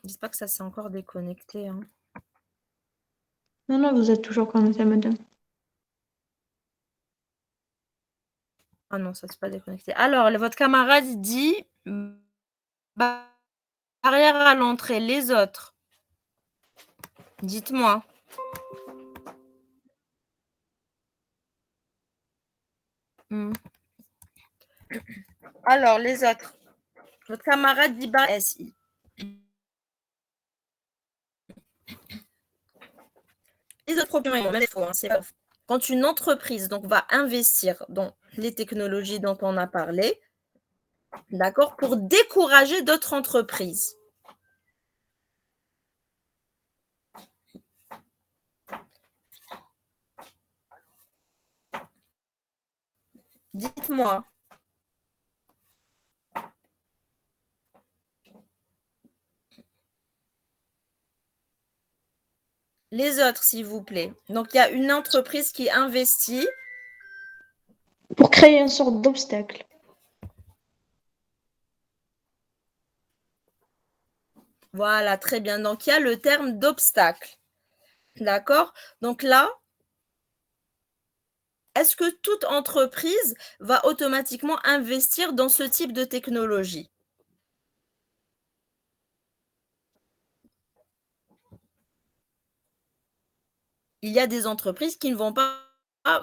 S1: J'espère que ça s'est encore déconnecté. Hein.
S13: Non, non, vous êtes toujours connecté, madame.
S1: Ah non, ça ne s'est pas déconnecté. Alors, votre camarade dit barrière à l'entrée. Les autres, dites-moi. Alors, les autres. Votre camarade dit barrière SI. Les autres problèmes, même faux, hein, c'est pas faux. Quand une entreprise donc, va investir dans les technologies dont on a parlé, d'accord, pour décourager d'autres entreprises. Dites-moi. Les autres, s'il vous plaît. Donc, il y a une entreprise qui investit.
S13: Pour créer une sorte d'obstacle.
S1: Voilà, très bien. Donc, il y a le terme d'obstacle. D'accord? Donc là, est-ce que toute entreprise va automatiquement investir dans ce type de technologie? Il y a des entreprises qui ne vont pas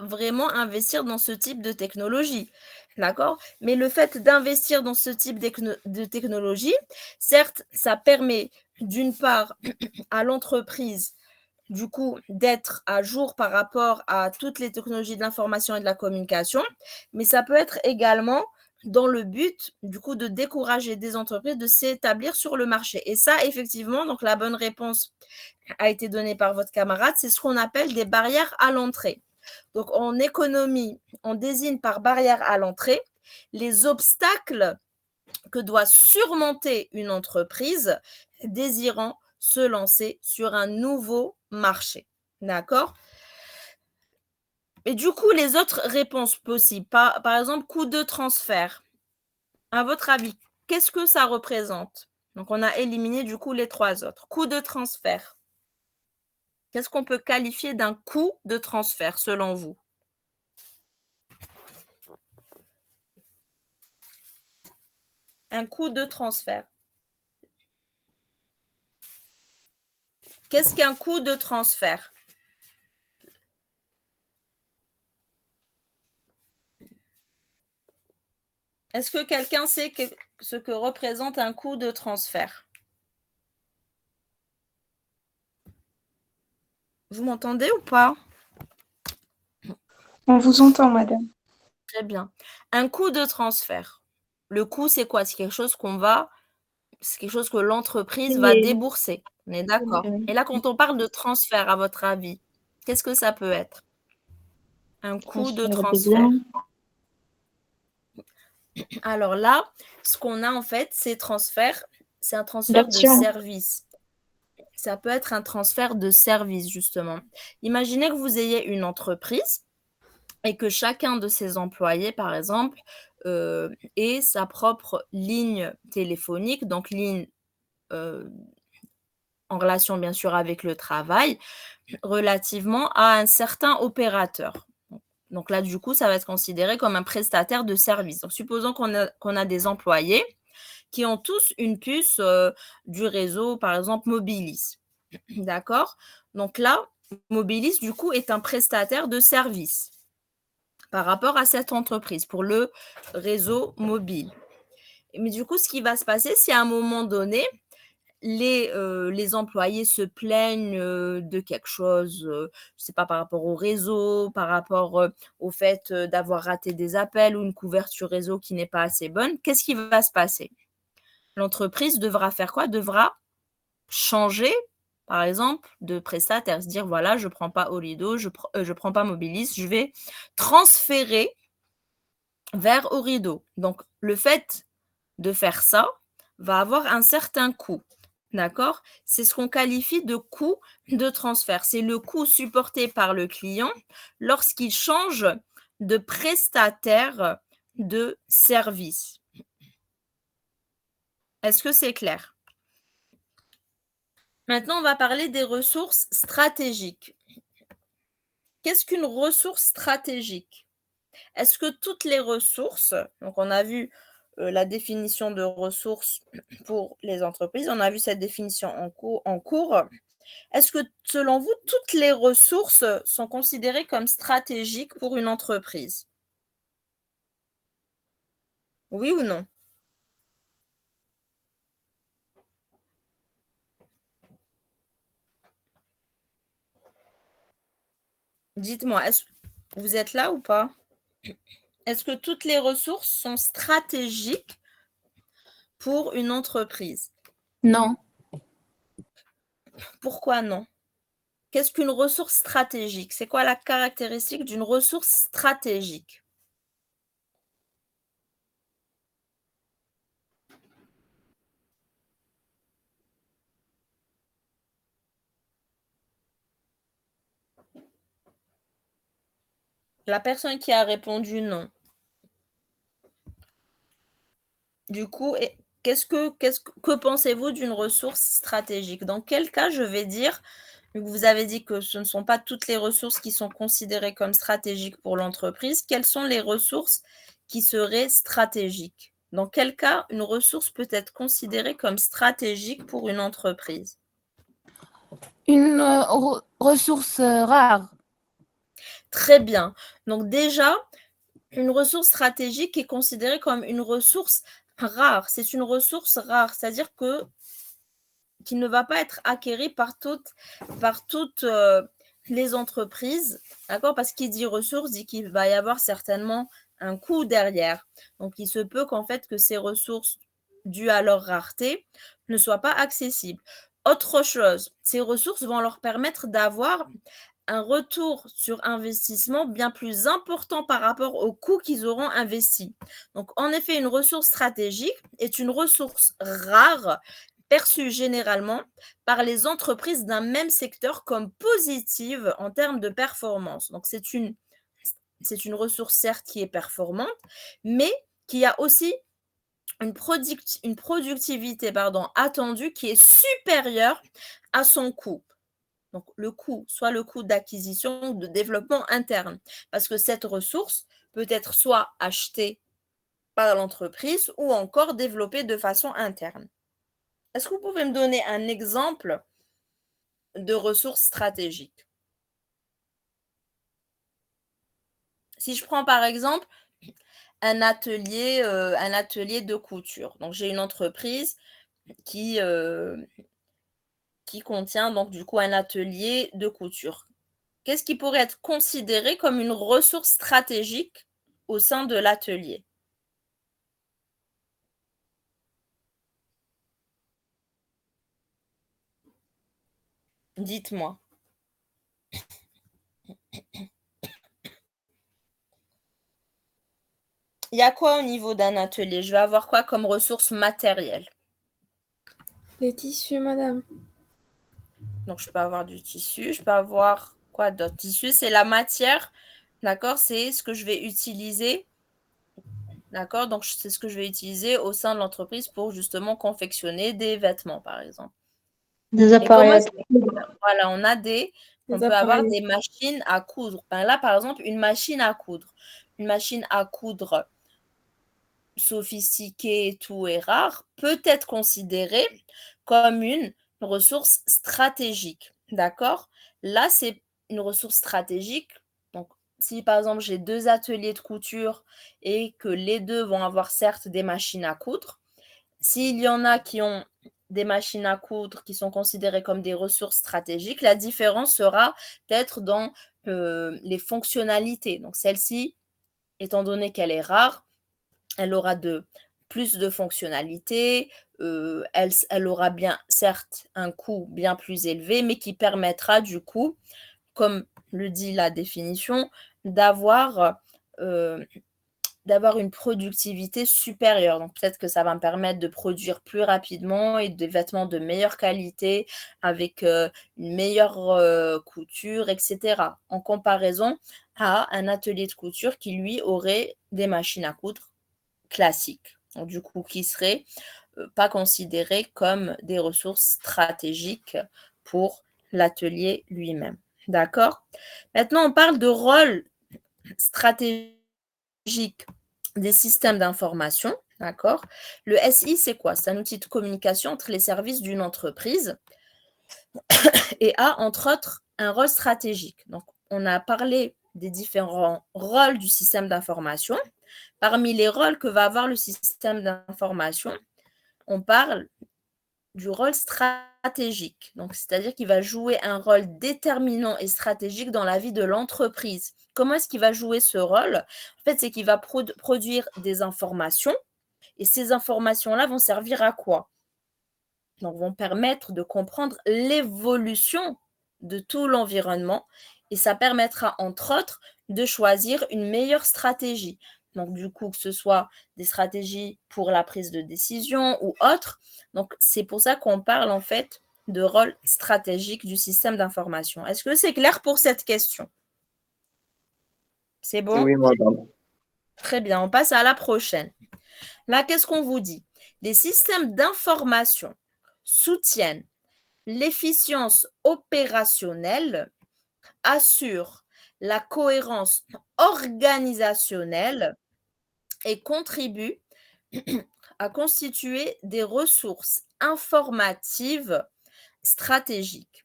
S1: vraiment investir dans ce type de technologie. D'accord? Mais le fait d'investir dans ce type de technologie, certes, ça permet d'une part à l'entreprise du coup d'être à jour par rapport à toutes les technologies de l'information et de la communication, mais ça peut être également dans le but du coup de décourager des entreprises de s'établir sur le marché. Et ça, effectivement, donc la bonne réponse a été donnée par votre camarade, c'est ce qu'on appelle des barrières à l'entrée. Donc en économie, on désigne par barrière à l'entrée les obstacles que doit surmonter une entreprise désirant se lancer sur un nouveau marché. D'accord? Et du coup, les autres réponses possibles, par exemple, coût de transfert. À votre avis, qu'est-ce que ça représente? Donc, on a éliminé du coup les trois autres. Coût de transfert. Qu'est-ce qu'on peut qualifier d'un coût de transfert selon vous? Un coût de transfert. Qu'est-ce qu'un coût de transfert? Est-ce que quelqu'un sait ce que représente un coût de transfert? Vous m'entendez ou pas?
S12: On vous entend, madame.
S1: Très bien. Un coût de transfert. Le coût, c'est quoi? C'est quelque chose c'est quelque chose que l'entreprise va débourser. On est d'accord. Et là, quand on parle de transfert, à votre avis, qu'est-ce que ça peut être? Un coût de transfert. Alors là, ce qu'on a en fait, c'est un transfert de service. Ça peut être un transfert de service, justement. Imaginez que vous ayez une entreprise et que chacun de ses employés, par exemple, ait sa propre ligne téléphonique, donc ligne en relation bien sûr avec le travail, relativement à un certain opérateur. Donc là, du coup, ça va être considéré comme un prestataire de service. Donc, supposons qu'on a des employés qui ont tous une puce du réseau, par exemple, Mobilis. D'accord? Donc là, Mobilis, du coup, est un prestataire de service. par rapport à cette entreprise pour le réseau mobile. Mais du coup, ce qui va se passer, si à un moment donné, les employés se plaignent de quelque chose, je ne sais pas, par rapport au réseau, par rapport au fait d'avoir raté des appels ou une couverture réseau qui n'est pas assez bonne, qu'est-ce qui va se passer? L'entreprise devra faire quoi? Devra changer, par exemple, de prestataire, se dire voilà, je ne prends pas Olido, je prends pas Mobilis, je vais transférer vers Orido. Donc, le fait de faire ça va avoir un certain coût. D'accord? C'est ce qu'on qualifie de coût de transfert. C'est le coût supporté par le client lorsqu'il change de prestataire de service. Est-ce que c'est clair? Maintenant, on va parler des ressources stratégiques. Qu'est-ce qu'une ressource stratégique? Est-ce que toutes les ressources, donc on a vu la définition de ressources pour les entreprises, on a vu cette définition en cours. Est-ce que, selon vous, toutes les ressources sont considérées comme stratégiques pour une entreprise? Oui ou non? Dites-moi, vous êtes là ou pas? Est-ce que toutes les ressources sont stratégiques pour une entreprise?
S11: Non.
S1: Pourquoi non? Qu'est-ce qu'une ressource stratégique? C'est quoi la caractéristique d'une ressource stratégique? La personne qui a répondu non. Du coup, que pensez-vous d'une ressource stratégique? Dans quel cas je vais dire, vous avez dit que ce ne sont pas toutes les ressources qui sont considérées comme stratégiques pour l'entreprise, quelles sont les ressources qui seraient stratégiques? Dans quel cas une ressource peut être considérée comme stratégique pour une entreprise?
S11: Une ressource rare.
S1: Très bien. Donc déjà, une ressource stratégique est considérée comme une ressource rare. C'est une ressource rare, c'est-à-dire qui ne va pas être acquérie par toutes les entreprises, d'accord? Parce qu'il dit ressources, dit qu'il va y avoir certainement un coût derrière. Donc, il se peut qu'en fait, que ces ressources, dues à leur rareté, ne soient pas accessibles. Autre chose, ces ressources vont leur permettre d'avoir un retour sur investissement bien plus important par rapport au coût qu'ils auront investi. Donc, en effet, une ressource stratégique est une ressource rare perçue généralement par les entreprises d'un même secteur comme positive en termes de performance. Donc, c'est une ressource certes qui est performante, mais qui a aussi une productivité attendue qui est supérieure à son coût. Donc, le coût, soit le coût d'acquisition ou de développement interne, parce que cette ressource peut être soit achetée par l'entreprise ou encore développée de façon interne. Est-ce que vous pouvez me donner un exemple de ressources stratégiques? Si je prends par exemple un atelier de couture. Donc, j'ai une entreprise qui contient donc du coup un atelier de couture. Qu'est-ce qui pourrait être considéré comme une ressource stratégique au sein de l'atelier? Dites-moi. Il y a quoi au niveau d'un atelier? Je vais avoir quoi comme ressource matérielle?
S2: Les tissus, madame.
S1: Donc, je peux avoir du tissu. Je peux avoir quoi d'autre? Tissu, c'est la matière. D'accord? C'est ce que je vais utiliser. D'accord? Donc, c'est ce que je vais utiliser au sein de l'entreprise pour justement confectionner des vêtements, par exemple.
S13: Des appareils.
S1: Voilà, on peut avoir des machines à coudre. Ben là, par exemple, une machine à coudre. Une machine à coudre sophistiquée et tout est rare, peut être considérée comme une ressource stratégique. D'accord? Là, c'est une ressource stratégique. Donc, si par exemple j'ai 2 ateliers de couture et que les 2 vont avoir certes des machines à coudre, s'il y en a qui ont des machines à coudre qui sont considérées comme des ressources stratégiques, la différence sera peut-être dans les fonctionnalités. Donc celle-ci, étant donné qu'elle est rare, elle aura plus de fonctionnalités, elle aura bien certes un coût bien plus élevé, mais qui permettra du coup, comme le dit la définition, d'avoir une productivité supérieure. Donc peut-être que ça va me permettre de produire plus rapidement et des vêtements de meilleure qualité avec une meilleure couture, etc. En comparaison à un atelier de couture qui, lui, aurait des machines à coudre classiques. Donc, du coup, qui seraient pas considérées comme des ressources stratégiques pour l'atelier lui-même. D'accord? Maintenant, on parle de rôle stratégique des systèmes d'information, d'accord? Le SI, c'est quoi? C'est un outil de communication entre les services d'une entreprise et a, entre autres, un rôle stratégique. Donc, on a parlé des différents rôles du système d'information. Parmi les rôles que va avoir le système d'information, on parle du rôle stratégique. Donc, c'est-à-dire qu'il va jouer un rôle déterminant et stratégique dans la vie de l'entreprise. Comment est-ce qu'il va jouer ce rôle? En fait, c'est qu'il va produire des informations et ces informations-là vont servir à quoi? Donc, vont permettre de comprendre l'évolution de tout l'environnement et ça permettra, entre autres, de choisir une meilleure stratégie. Donc, du coup, que ce soit des stratégies pour la prise de décision ou autre. Donc, c'est pour ça qu'on parle en fait de rôle stratégique du système d'information. Est-ce que c'est clair pour cette question? C'est bon?
S7: Oui, madame.
S1: Très bien, on passe à la prochaine. Là, qu'est-ce qu'on vous dit? Les systèmes d'information soutiennent l'efficience opérationnelle, assurent la cohérence organisationnelle et contribuent à constituer des ressources informatives stratégiques.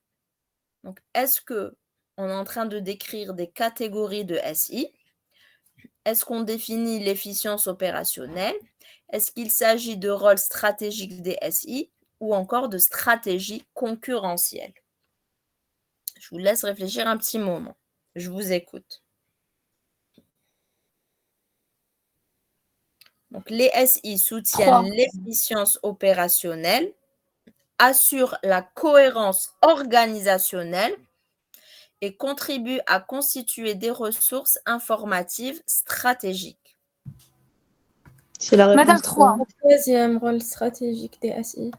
S1: Donc, est-ce qu'on est en train de décrire des catégories de SI? Est-ce qu'on définit l'efficience opérationnelle? Est-ce qu'il s'agit de rôles stratégiques des SI ou encore de stratégie concurrentielle? Je vous laisse réfléchir un petit moment. Je vous écoute. Donc, les SI soutiennent l'efficience opérationnelle, assurent la cohérence organisationnelle et contribuent à constituer des ressources informatives stratégiques.
S13: C'est la réponse
S11: Madame 3.
S2: Troisième rôle stratégique des SI.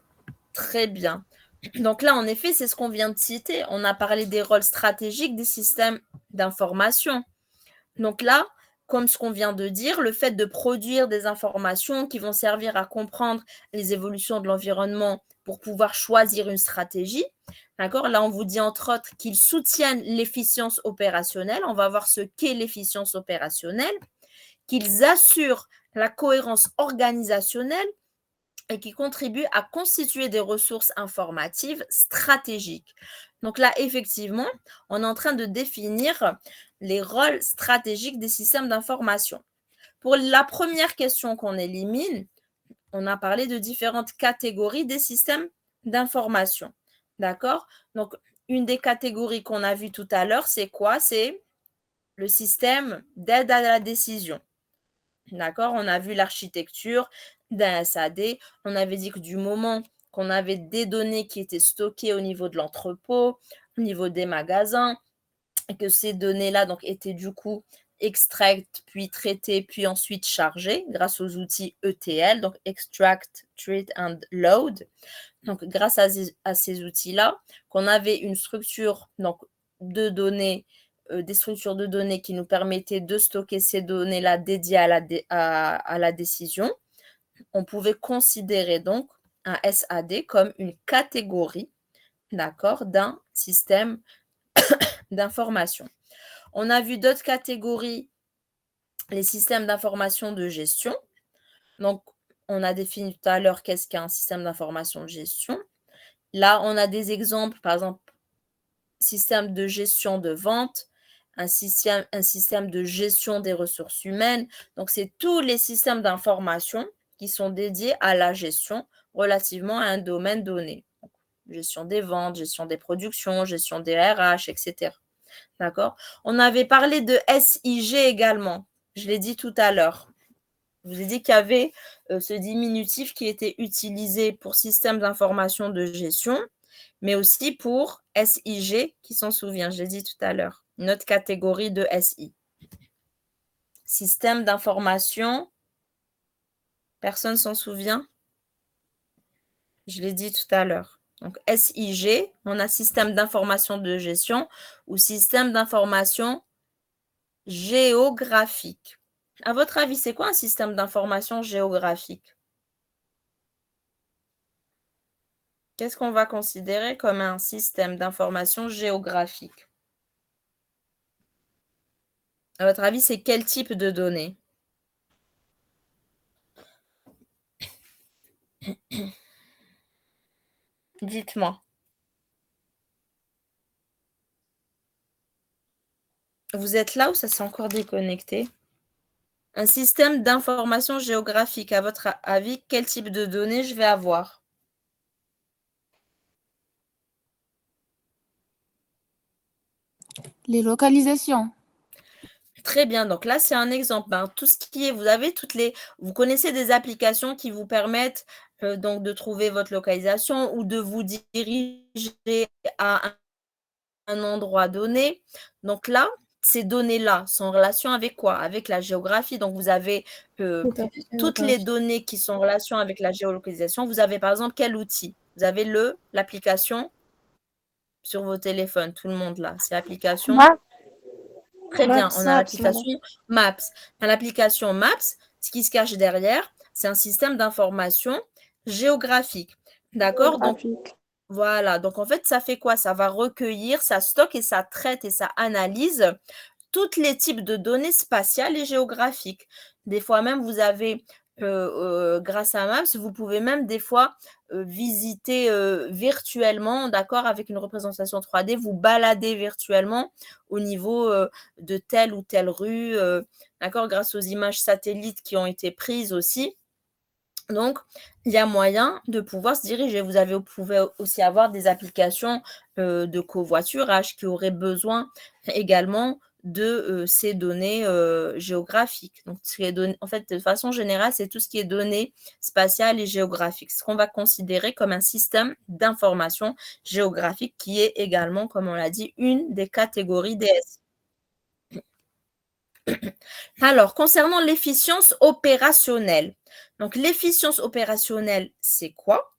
S1: Très bien. Donc là, en effet, c'est ce qu'on vient de citer. On a parlé des rôles stratégiques des systèmes d'information. Donc là, comme ce qu'on vient de dire, le fait de produire des informations qui vont servir à comprendre les évolutions de l'environnement pour pouvoir choisir une stratégie, d'accord? Là, on vous dit entre autres qu'ils soutiennent l'efficience opérationnelle. On va voir ce qu'est l'efficience opérationnelle, qu'ils assurent la cohérence organisationnelle et qui contribuent à constituer des ressources informatives stratégiques. Donc là, effectivement, on est en train de définir les rôles stratégiques des systèmes d'information. Pour la première question qu'on élimine, on a parlé de différentes catégories des systèmes d'information. D'accord? Donc, une des catégories qu'on a vues tout à l'heure, c'est quoi? C'est le système d'aide à la décision. D'accord? On a vu l'architecture d'un SAD. On avait dit que du moment qu'on avait des données qui étaient stockées au niveau de l'entrepôt, au niveau des magasins, et que ces données-là donc étaient du coup extraites, puis traitées, puis ensuite chargées grâce aux outils ETL, donc Extract, Treat and Load. Donc, grâce à ces outils-là, qu'on avait une structure donc, de données, des structures de données qui nous permettaient de stocker ces données-là dédiées à la décision, on pouvait considérer donc un SAD comme une catégorie, d'accord, d'un système d'information. On a vu d'autres catégories, les systèmes d'information de gestion. Donc, on a défini tout à l'heure qu'est-ce qu'un système d'information de gestion. Là, on a des exemples, par exemple, système de gestion de vente, un système de gestion des ressources humaines. Donc, c'est tous les systèmes d'information qui sont dédiés à la gestion relativement à un domaine donné. Donc, gestion des ventes, gestion des productions, gestion des RH, etc. D'accord? On avait parlé de SIG également. Je l'ai dit tout à l'heure. Je vous ai dit qu'il y avait ce diminutif qui était utilisé pour système d'information de gestion, mais aussi pour SIG, qui s'en souvient, je l'ai dit tout à l'heure, une autre catégorie de SI. Système d'information, personne s'en souvient? Je l'ai dit tout à l'heure. Donc, SIG, on a système d'information de gestion ou système d'information géographique. À votre avis, c'est quoi un système d'information géographique? Qu'est-ce qu'on va considérer comme un système d'information géographique? À votre avis, c'est quel type de données? Dites-moi. Vous êtes là ou ça s'est encore déconnecté? Un système d'information géographique, à votre avis, quel type de données je vais avoir?
S11: Les localisations.
S1: Très bien, donc là, c'est un exemple. Tout ce qui est, vous connaissez des applications qui vous permettent donc de trouver votre localisation ou de vous diriger à un endroit donné. Donc là, ces données-là sont en relation avec quoi? Avec la géographie. Donc, vous avez toutes les données qui sont en relation avec la géolocalisation. Vous avez par exemple quel outil? Vous avez l'application sur vos téléphones, tout le monde là. C'est l'application. Très bien, on a l'application Maps. Dans l'application Maps, ce qui se cache derrière, c'est un système d'information géographique. D'accord? Donc, voilà. Donc, en fait, ça fait quoi? Ça va recueillir, ça stocke et ça traite et ça analyse tous les types de données spatiales et géographiques. Des fois même, vous avez, grâce à Maps, vous pouvez même des fois visiter virtuellement, d'accord, avec une représentation 3D, vous balader virtuellement au niveau de telle ou telle rue, d'accord, grâce aux images satellites qui ont été prises aussi. Donc, il y a moyen de pouvoir se diriger. Vous pouvez aussi avoir des applications de covoiturage qui auraient besoin également de ces données géographiques. Donc, en fait, de façon générale, c'est tout ce qui est données spatiales et géographiques. Ce qu'on va considérer comme un système d'information géographique qui est également, comme on l'a dit, une des catégories DSI. Alors, concernant l'efficience opérationnelle. Donc, l'efficience opérationnelle, c'est quoi?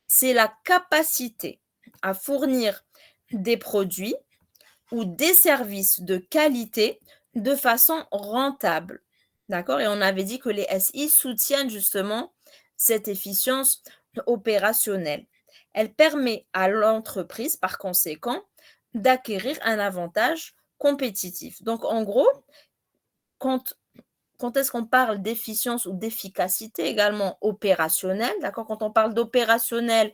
S1: C'est la capacité à fournir des produits ou des services de qualité de façon rentable. D'accord? Et on avait dit que les SI soutiennent justement cette efficience opérationnelle. Elle permet à l'entreprise, par conséquent, d'acquérir un avantage compétitif. Donc, en gros, quand est-ce qu'on parle d'efficience ou d'efficacité également opérationnelle, d'accord? Quand on parle d'opérationnel,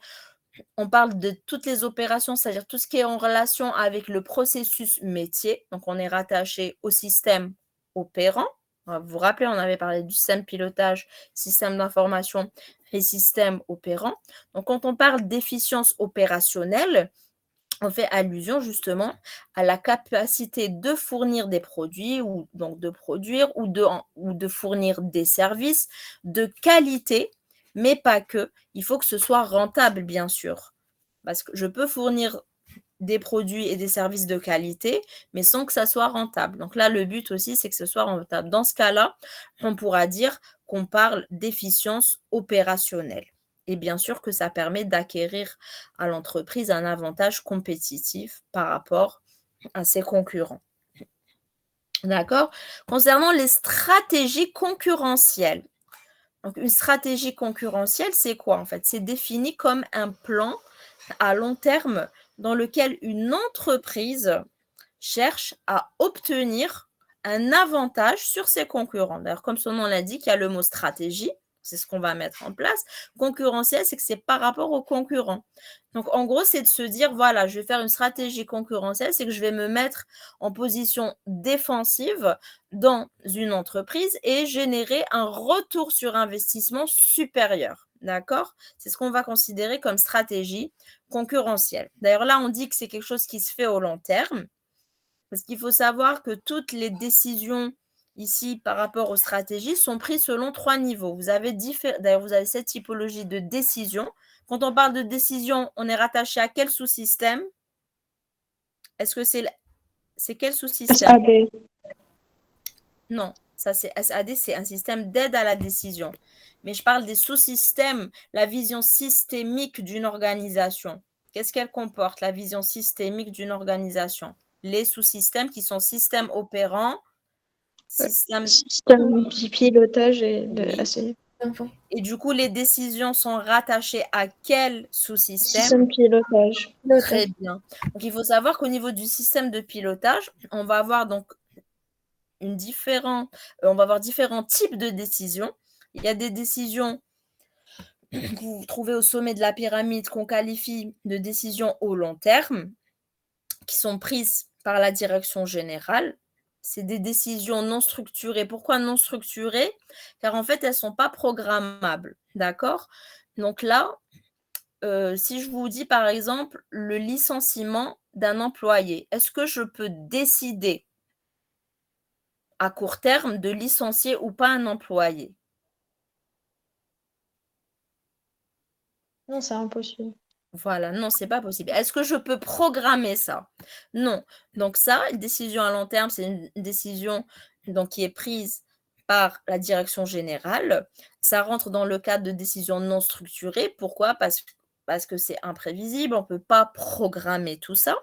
S1: on parle de toutes les opérations, c'est-à-dire tout ce qui est en relation avec le processus métier. Donc, on est rattaché au système opérant. Vous vous rappelez, on avait parlé du système pilotage, système d'information et système opérant. Donc, quand on parle d'efficience opérationnelle, on fait allusion justement à la capacité de fournir des produits ou donc de produire ou de fournir des services de qualité, mais pas que. Il faut que ce soit rentable, bien sûr. Parce que je peux fournir des produits et des services de qualité, mais sans que ça soit rentable. Donc là, le but aussi, c'est que ce soit rentable. Dans ce cas-là, on pourra dire qu'on parle d'efficience opérationnelle. Et bien sûr que ça permet d'acquérir à l'entreprise un avantage compétitif par rapport à ses concurrents. D'accord? Concernant les stratégies concurrentielles. Donc, une stratégie concurrentielle, c'est quoi en fait? C'est défini comme un plan à long terme dans lequel une entreprise cherche à obtenir un avantage sur ses concurrents. D'ailleurs, comme son nom l'indique, il y a le mot stratégie. C'est ce qu'on va mettre en place. Concurrentiel, c'est que c'est par rapport aux concurrents. Donc, en gros, c'est de se dire, voilà, je vais faire une stratégie concurrentielle, c'est que je vais me mettre en position défensive dans une entreprise et générer un retour sur investissement supérieur. D'accord? C'est ce qu'on va considérer comme stratégie concurrentielle. D'ailleurs, là, on dit que c'est quelque chose qui se fait au long terme, parce qu'il faut savoir que toutes les décisions ici par rapport aux stratégies sont prises selon 3 niveaux. D'ailleurs, vous avez cette typologie de décision. Quand on parle de décision, on est rattaché à quel sous-système? Est-ce que c'est quel sous-système?
S13: SAD.
S1: Non, ça c'est SAD, c'est un système d'aide à la décision. Mais je parle des sous-systèmes, la vision systémique d'une organisation. Qu'est-ce qu'elle comporte, la vision systémique d'une organisation? Les sous-systèmes qui sont systèmes opérants, système
S13: pilotage et
S1: oui. Et du coup, les décisions sont rattachées à quel sous-système?
S13: système pilotage.
S1: Très bien. Donc, il faut savoir qu'au niveau du système de pilotage, on va avoir donc on va avoir différents types de décisions. Il y a des décisions que vous trouvez au sommet de la pyramide qu'on qualifie de décisions au long terme, qui sont prises par la direction générale. C'est des décisions non structurées. Pourquoi non structurées? Car en fait, elles ne sont pas programmables. D'accord? Donc là, si je vous dis par exemple le licenciement d'un employé, est-ce que je peux décider à court terme de licencier ou pas un employé?
S13: Non, c'est impossible.
S1: Voilà, non, c'est pas possible. Est-ce que je peux programmer ça? Non. Donc ça, une décision à long terme, c'est une décision donc, qui est prise par la direction générale. Ça rentre dans le cadre de décisions non structurées. Pourquoi? Parce que c'est imprévisible, on ne peut pas programmer tout ça.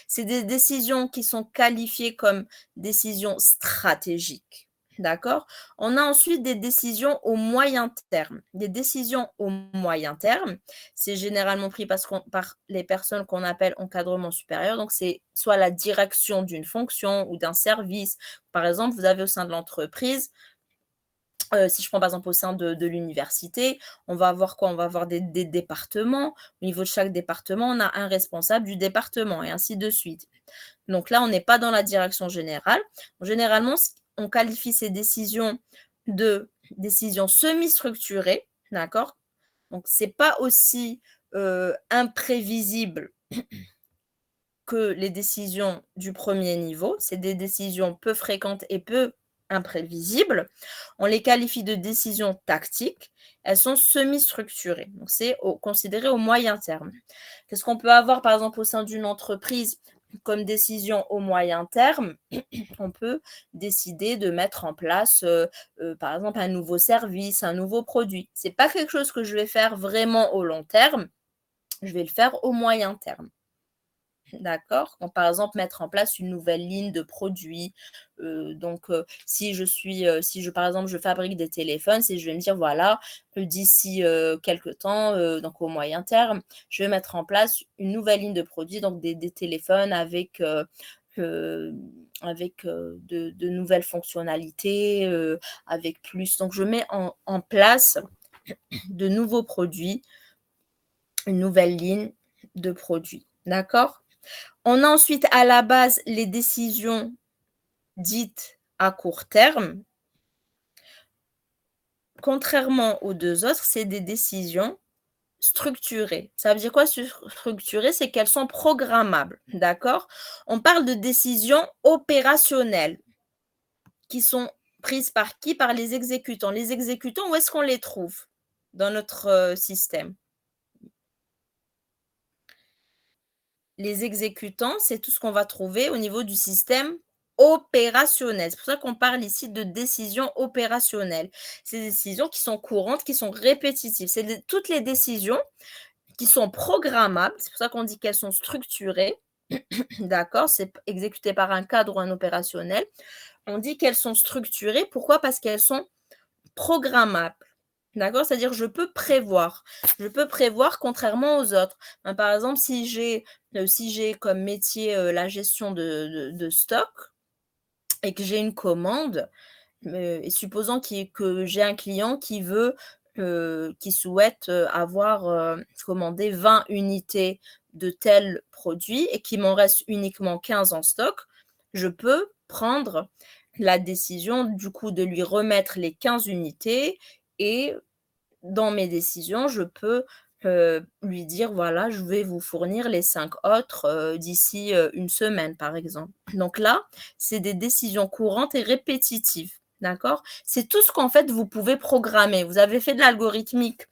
S1: C'est des décisions qui sont qualifiées comme décisions stratégiques. D'accord? On a ensuite des décisions au moyen terme. Des décisions au moyen terme, c'est généralement pris par les personnes qu'on appelle encadrement supérieur. Donc, c'est soit la direction d'une fonction ou d'un service. Par exemple, vous avez au sein de l'entreprise, si je prends par exemple au sein de l'université, on va avoir quoi? On va avoir des départements. Au niveau de chaque département, on a un responsable du département et ainsi de suite. Donc là, on n'est pas dans la direction générale. Généralement, on qualifie ces décisions de décisions semi-structurées, d'accord? Donc, ce n'est pas aussi imprévisible que les décisions du premier niveau. C'est des décisions peu fréquentes et peu imprévisibles. On les qualifie de décisions tactiques. Elles sont semi-structurées. Donc, c'est considéré au moyen terme. Qu'est-ce qu'on peut avoir, par exemple, au sein d'une entreprise comme décision au moyen terme? On peut décider de mettre en place, par exemple, un nouveau service, un nouveau produit. Ce n'est pas quelque chose que je vais faire vraiment au long terme. Je vais le faire au moyen terme. D'accord? Donc, par exemple, mettre en place une nouvelle ligne de produits. Si par exemple, je fabrique des téléphones, je vais me dire, voilà, d'ici quelques temps, donc au moyen terme, je vais mettre en place une nouvelle ligne de produits, donc des téléphones avec de nouvelles fonctionnalités, avec plus. Donc, je mets en place de nouveaux produits, une nouvelle ligne de produits. D'accord? On a ensuite à la base les décisions dites à court terme. Contrairement aux deux autres, c'est des décisions structurées. Ça veut dire quoi structurées? C'est qu'elles sont programmables. D'accord? On parle de décisions opérationnelles qui sont prises par qui? Par les exécutants. Les exécutants, où est-ce qu'on les trouve dans notre système? Les exécutants, c'est tout ce qu'on va trouver au niveau du système opérationnel. C'est pour ça qu'on parle ici de décisions opérationnelles. C'est des décisions qui sont courantes, qui sont répétitives. C'est toutes les décisions qui sont programmables. C'est pour ça qu'on dit qu'elles sont structurées. D'accord? C'est exécuté par un cadre ou un opérationnel. On dit qu'elles sont structurées. Pourquoi? Parce qu'elles sont programmables. D'accord? C'est-à-dire je peux prévoir. Je peux prévoir contrairement aux autres. Par exemple, si j'ai comme métier la gestion de stock et que j'ai une commande, et supposons que j'ai un client qui veut qui souhaite avoir commandé 20 unités de tel produit et qu'il m'en reste uniquement 15 en stock, je peux prendre la décision du coup de lui remettre les 15 unités et dans mes décisions, je peux lui dire, voilà, je vais vous fournir les 5 autres d'ici une semaine, par exemple. Donc là, c'est des décisions courantes et répétitives. D'accord? C'est tout ce qu'en fait, vous pouvez programmer. Vous avez fait de l'algorithmique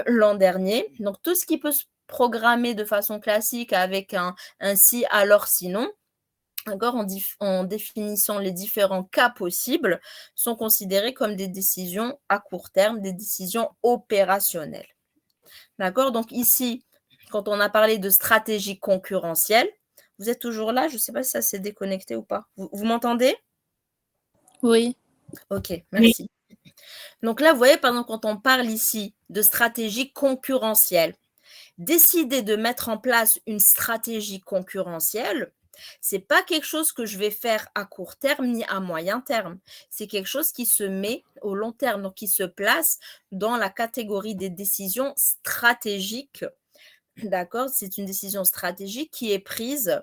S1: l'an dernier. Donc, tout ce qui peut se programmer de façon classique avec un si, alors, sinon, d'accord, en définissant les différents cas possibles, sont considérés comme des décisions à court terme, des décisions opérationnelles. D'accord? Donc ici, quand on a parlé de stratégie concurrentielle, vous êtes toujours là? Je ne sais pas si ça s'est déconnecté ou pas. Vous m'entendez?
S3: Oui.
S1: Ok, merci. Donc là, vous voyez, par exemple, quand on parle ici de stratégie concurrentielle, décider de mettre en place une stratégie concurrentielle, c'est pas quelque chose que je vais faire à court terme ni à moyen terme. C'est quelque chose qui se met au long terme, donc qui se place dans la catégorie des décisions stratégiques. D'accord? C'est une décision stratégique qui est prise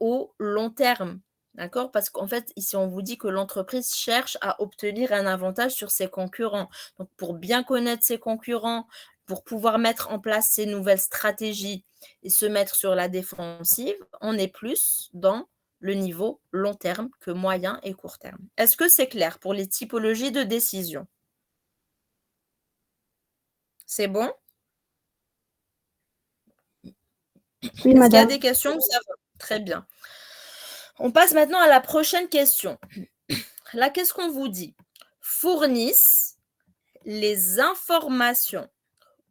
S1: au long terme. D'accord? Parce qu'en fait, ici, on vous dit que l'entreprise cherche à obtenir un avantage sur ses concurrents. Donc, pour bien connaître ses concurrents, pour pouvoir mettre en place ces nouvelles stratégies et se mettre sur la défensive, on est plus dans le niveau long terme que moyen et court terme. Est-ce que c'est clair pour les typologies de décision? C'est bon?
S13: Oui,
S1: Est-ce qu'il y a
S13: madame.
S1: des questions ou ça va? Très bien. On passe maintenant à la prochaine question. Là, qu'est-ce qu'on vous dit? Fournissent les informations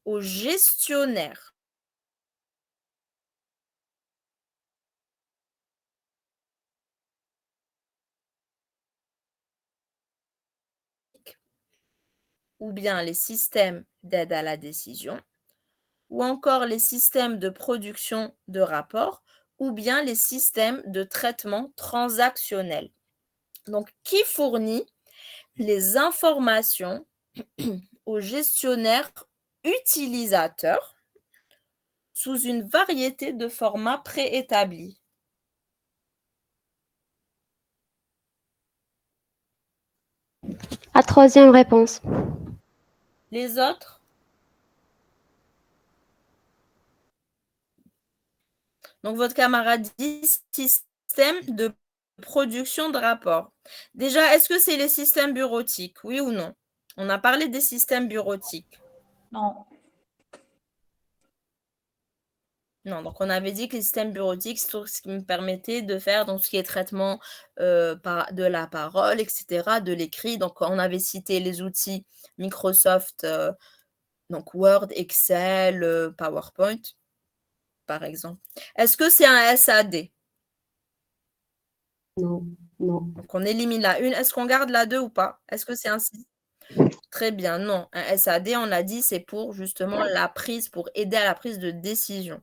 S1: aux gestionnaires ou bien les systèmes d'aide à la décision, ou encore les systèmes de production de rapports, ou bien les systèmes de traitement transactionnel. Donc, qui fournit les informations aux gestionnaires utilisateurs sous une variété de formats préétablis?
S14: La troisième réponse.
S1: Les autres? Donc, votre camarade dit système de production de rapports. Déjà, est-ce que c'est les systèmes bureautiques, oui ou non? On a parlé des systèmes bureautiques.
S12: Non.
S1: Non, donc on avait dit que les systèmes bureautiques, c'est tout ce qui me permettait de faire donc, ce qui est traitement de la parole, etc., de l'écrit. Donc, on avait cité les outils Microsoft, donc Word, Excel, PowerPoint, par exemple. Est-ce que c'est un SAD?
S14: Non, non.
S1: Donc, on élimine la 1. Est-ce qu'on garde la 2 ou pas? Est-ce que c'est un... Très bien, non. Un SAD, on l'a dit, c'est pour justement la prise, pour aider à la prise de décision.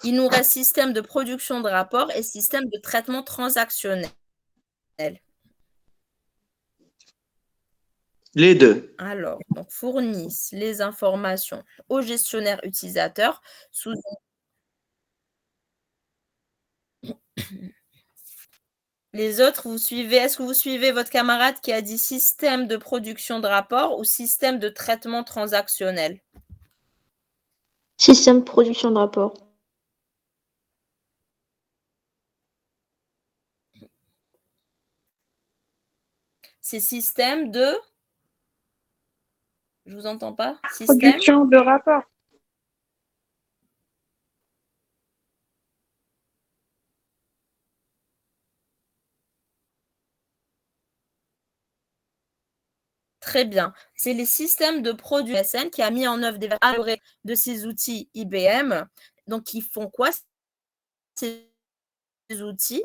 S1: Il nous reste système de production de rapports et système de traitement transactionnel.
S9: Les deux.
S1: Alors, donc fournissent les informations aux gestionnaires utilisateurs sous... Les autres, vous suivez, est-ce que vous suivez votre camarade qui a dit système de production de rapports ou système de traitement transactionnel?
S13: Système de production de rapport.
S1: C'est système de... Je vous entends pas. Système...
S12: Production de rapport.
S1: Très bien. C'est les systèmes de produits SN qui a mis en œuvre des versions de ces outils IBM. Donc, ils font quoi? Ces outils,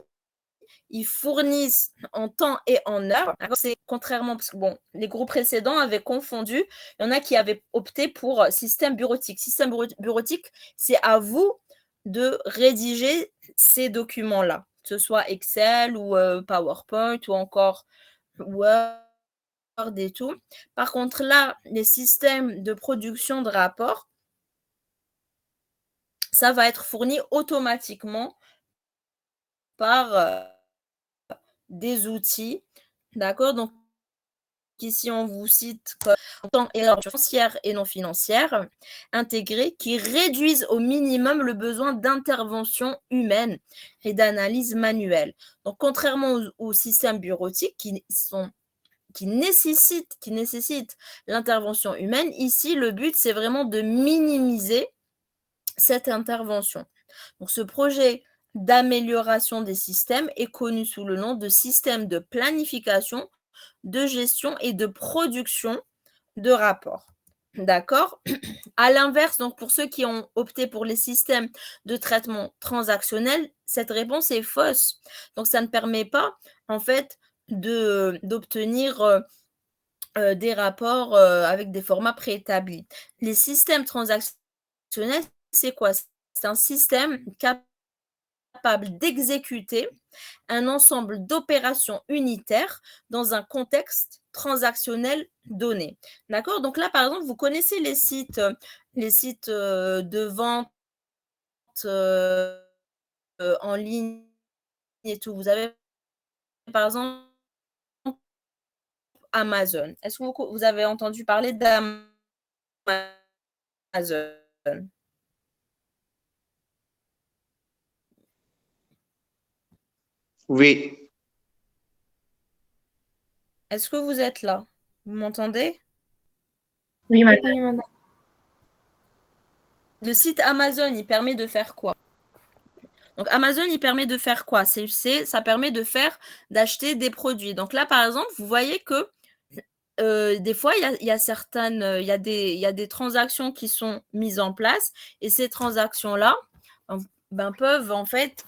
S1: ils fournissent en temps et en heure. C'est contrairement, parce que bon, les groupes précédents avaient confondu. Il y en a qui avaient opté pour système bureautique. Système bureautique, c'est à vous de rédiger ces documents-là, que ce soit Excel ou PowerPoint ou encore Word, et tout. Par contre, là, les systèmes de production de rapports, ça va être fourni automatiquement par des outils. D'accord? Donc, ici, on vous cite comme erreurs financières et non financières intégrées qui réduisent au minimum le besoin d'intervention humaine et d'analyse manuelle. Donc, contrairement aux systèmes bureautiques qui nécessitent l'intervention humaine, ici, le but, c'est vraiment de minimiser cette intervention. Donc, ce projet d'amélioration des systèmes est connu sous le nom de système de planification, de gestion et de production de rapports. D'accord? À l'inverse, donc pour ceux qui ont opté pour les systèmes de traitement transactionnel, cette réponse est fausse. Donc, ça ne permet pas, en fait, d'obtenir des rapports avec des formats préétablis. Les systèmes transactionnels, c'est quoi? C'est un système capable d'exécuter un ensemble d'opérations unitaires dans un contexte transactionnel donné. D'accord? Donc là, par exemple, vous connaissez les sites de vente en ligne et tout. Vous avez, par exemple, Amazon. Est-ce que vous avez entendu parler d'Amazon?
S7: Oui.
S1: Est-ce que vous êtes là? Vous m'entendez?
S13: Oui, madame.
S2: Oui, madame.
S1: Le site Amazon, il permet de faire quoi? Donc, Amazon, il permet de faire quoi? Ça permet d'acheter des produits. Donc là, par exemple, vous voyez que des fois, il y a des transactions qui sont mises en place et ces transactions-là peuvent en fait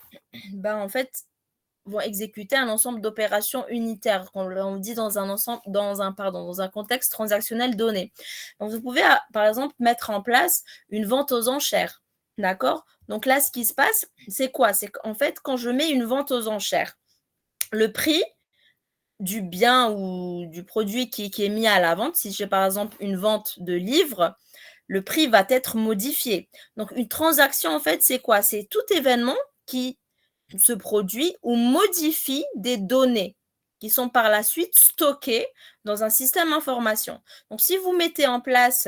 S1: vont exécuter un ensemble d'opérations unitaires, on dit dans un contexte transactionnel donné. Donc, vous pouvez, par exemple, mettre en place une vente aux enchères. D'accord? Donc là, ce qui se passe, c'est quoi? C'est qu'en fait, quand je mets une vente aux enchères, le prix du bien ou du produit qui est mis à la vente, si j'ai par exemple une vente de livres, le prix va être modifié. Donc, une transaction, en fait, c'est quoi? C'est tout événement qui se produit ou modifie des données qui sont par la suite stockées dans un système information. Donc, si vous mettez en place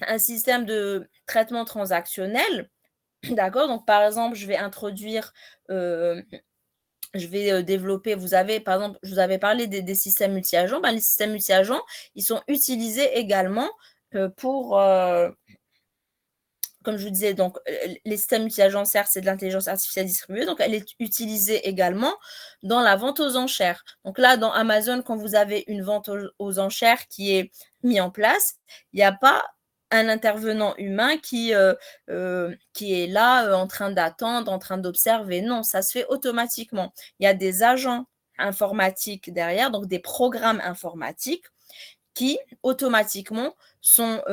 S1: un système de traitement transactionnel, d'accord, donc par exemple, je vais introduire, je vais développer, par exemple, je vous avais parlé des systèmes multi-agents. Les systèmes multi-agents, ils sont utilisés également pour, comme je vous disais, donc les systèmes multi-agents, certes, c'est de l'intelligence artificielle distribuée, donc elle est utilisée également dans la vente aux enchères. Donc là, dans Amazon, quand vous avez une vente aux enchères qui est mise en place, il n'y a pas un intervenant humain qui est là en train d'attendre, en train d'observer. Non, ça se fait automatiquement. Il y a des agents informatiques derrière, donc des programmes informatiques qui automatiquement sont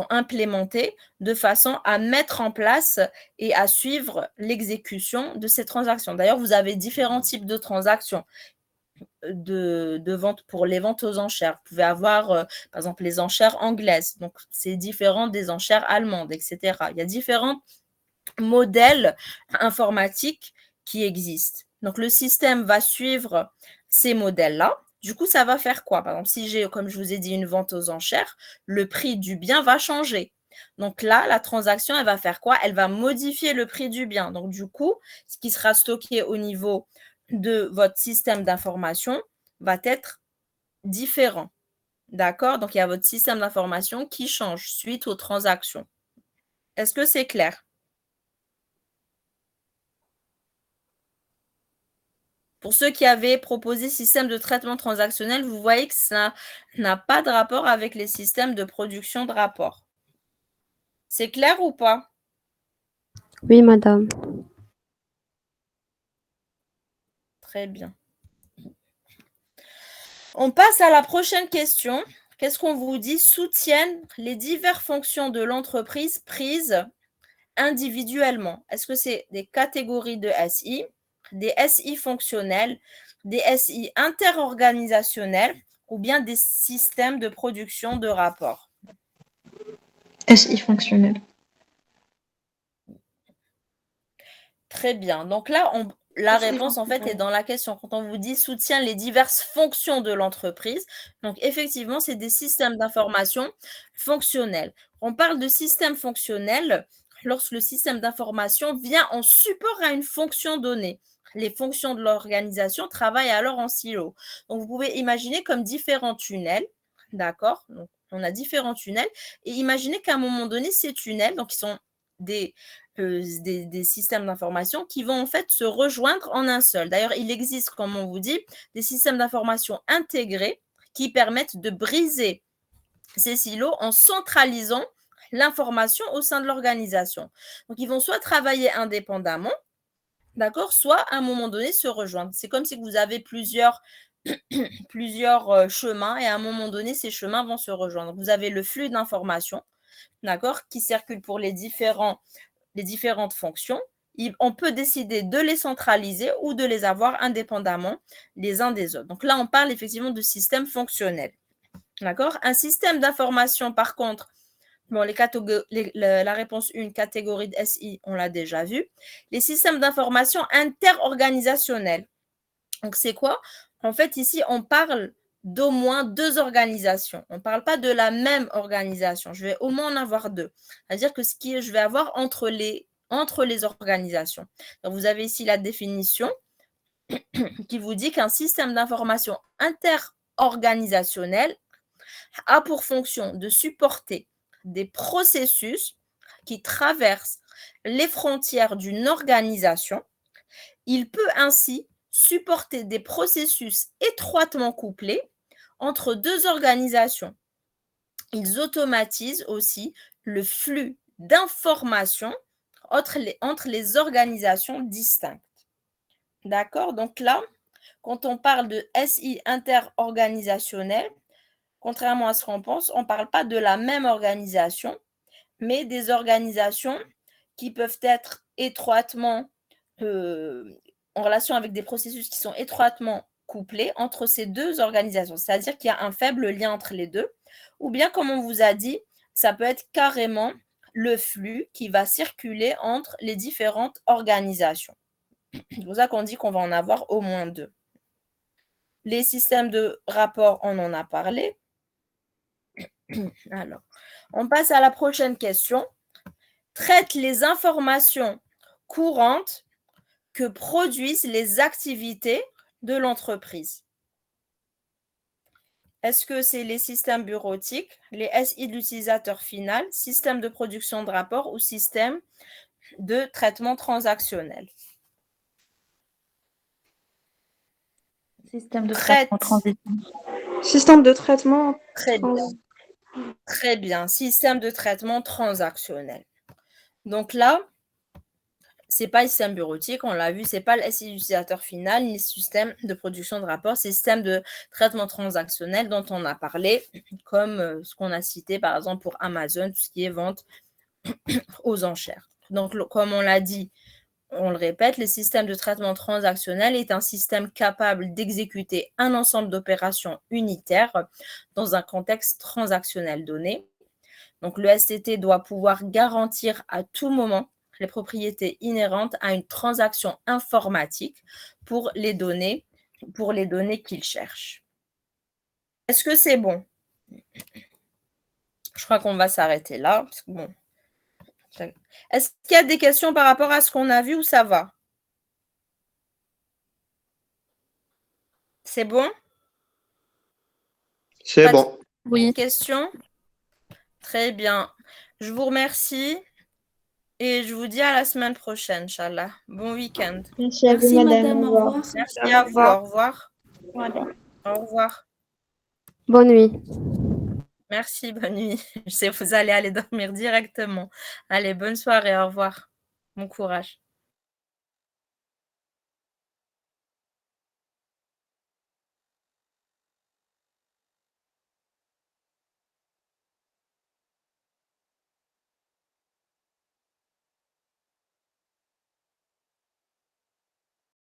S1: implémentés de façon à mettre en place et à suivre l'exécution de ces transactions. D'ailleurs, vous avez différents types de transactions de vente pour les ventes aux enchères. Vous pouvez avoir, par exemple, les enchères anglaises. Donc, c'est différent des enchères allemandes, etc. Il y a différents modèles informatiques qui existent. Donc, le système va suivre ces modèles-là. Du coup, ça va faire quoi? Par exemple, si j'ai, comme je vous ai dit, une vente aux enchères, le prix du bien va changer. Donc là, la transaction, elle va faire quoi? Elle va modifier le prix du bien. Donc du coup, ce qui sera stocké au niveau de votre système d'information va être différent. D'accord? Donc il y a votre système d'information qui change suite aux transactions. Est-ce que c'est clair? Pour ceux qui avaient proposé système de traitement transactionnel, vous voyez que ça n'a pas de rapport avec les systèmes de production de rapports. C'est clair ou pas?
S14: Oui, madame.
S1: Très bien. On passe à la prochaine question. Qu'est-ce qu'on vous dit? Soutiennent les diverses fonctions de l'entreprise prises individuellement. Est-ce que c'est des catégories de SI, des SI fonctionnels, des SI interorganisationnels ou bien des systèmes de production de rapports?
S13: SI fonctionnel.
S1: Très bien. Donc là, la réponse, en fait, est dans la question. Quand on vous dit soutient les diverses fonctions de l'entreprise, donc effectivement, c'est des systèmes d'information fonctionnels. On parle de système fonctionnel lorsque le système d'information vient en support à une fonction donnée. Les fonctions de l'organisation travaillent alors en silo. Donc, vous pouvez imaginer comme différents tunnels, d'accord? Donc, on a différents tunnels, et imaginez qu'à un moment donné, ces tunnels, donc ils sont des systèmes d'information qui vont en fait se rejoindre en un seul. D'ailleurs, il existe, comme on vous dit, des systèmes d'information intégrés qui permettent de briser ces silos en centralisant l'information au sein de l'organisation. Donc, ils vont soit travailler indépendamment, d'accord, soit à un moment donné se rejoindre. C'est comme si vous avez plusieurs chemins et à un moment donné, ces chemins vont se rejoindre. Vous avez le flux d'informations, d'accord, qui circule pour les différentes fonctions. On peut décider de les centraliser ou de les avoir indépendamment les uns des autres. Donc là, on parle effectivement de système fonctionnel. D'accord? Un système d'information, par contre, bon, la réponse 1, catégorie de SI, on l'a déjà vu. Les systèmes d'information interorganisationnels. Donc, c'est quoi? En fait, ici, on parle d'au moins 2 organisations. On ne parle pas de la même organisation. Je vais au moins en avoir 2. C'est-à-dire que je vais avoir entre les organisations. Donc, vous avez ici la définition qui vous dit qu'un système d'information interorganisationnel a pour fonction de supporter des processus qui traversent les frontières d'une organisation. Il peut ainsi supporter des processus étroitement couplés entre 2 organisations. Ils automatisent aussi le flux d'informations entre les organisations distinctes. D'accord? Donc là, quand on parle de SI interorganisationnel, contrairement à ce qu'on pense, on ne parle pas de la même organisation, mais des organisations qui peuvent être étroitement en relation avec des processus qui sont étroitement couplés entre ces 2 organisations. C'est-à-dire qu'il y a un faible lien entre les 2. Ou bien, comme on vous a dit, ça peut être carrément le flux qui va circuler entre les différentes organisations. C'est pour ça qu'on dit qu'on va en avoir au moins 2. Les systèmes de rapport, on en a parlé. Alors, on passe à la prochaine question. Traite les informations courantes que produisent les activités de l'entreprise. Est-ce que c'est les systèmes bureautiques, les SI de l'utilisateur final, système de production de rapports ou système de traitement transactionnel?
S13: Système de traitement transitionnel. Système de traitement.
S1: Très bien. Système de traitement transactionnel. Donc là, ce n'est pas le système bureautique, on l'a vu, ce n'est pas le SI utilisateur final, ni le système de production de rapports, c'est le système de traitement transactionnel dont on a parlé, comme ce qu'on a cité par exemple pour Amazon, tout ce qui est vente aux enchères. Donc, comme on l'a dit, on le répète, le système de traitement transactionnel est un système capable d'exécuter un ensemble d'opérations unitaires dans un contexte transactionnel donné. Donc, le STT doit pouvoir garantir à tout moment les propriétés inhérentes à une transaction informatique pour les données qu'il cherche. Est-ce que c'est bon? Je crois qu'on va s'arrêter là. Parce que bon. Est-ce qu'il y a des questions par rapport à ce qu'on a vu ou ça va? C'est bon?
S7: C'est bon.
S11: Oui.
S1: Questions? Très bien. Je vous remercie. Et je vous dis à la semaine prochaine, Inch'Allah. Bon week-end.
S13: Merci à vous, madame. Au revoir.
S1: Merci à vous. Au revoir. Au revoir.
S14: Bonne nuit.
S1: Merci, bonne nuit. Je sais que vous allez aller dormir directement. Allez, bonne soirée. Au revoir. Bon courage.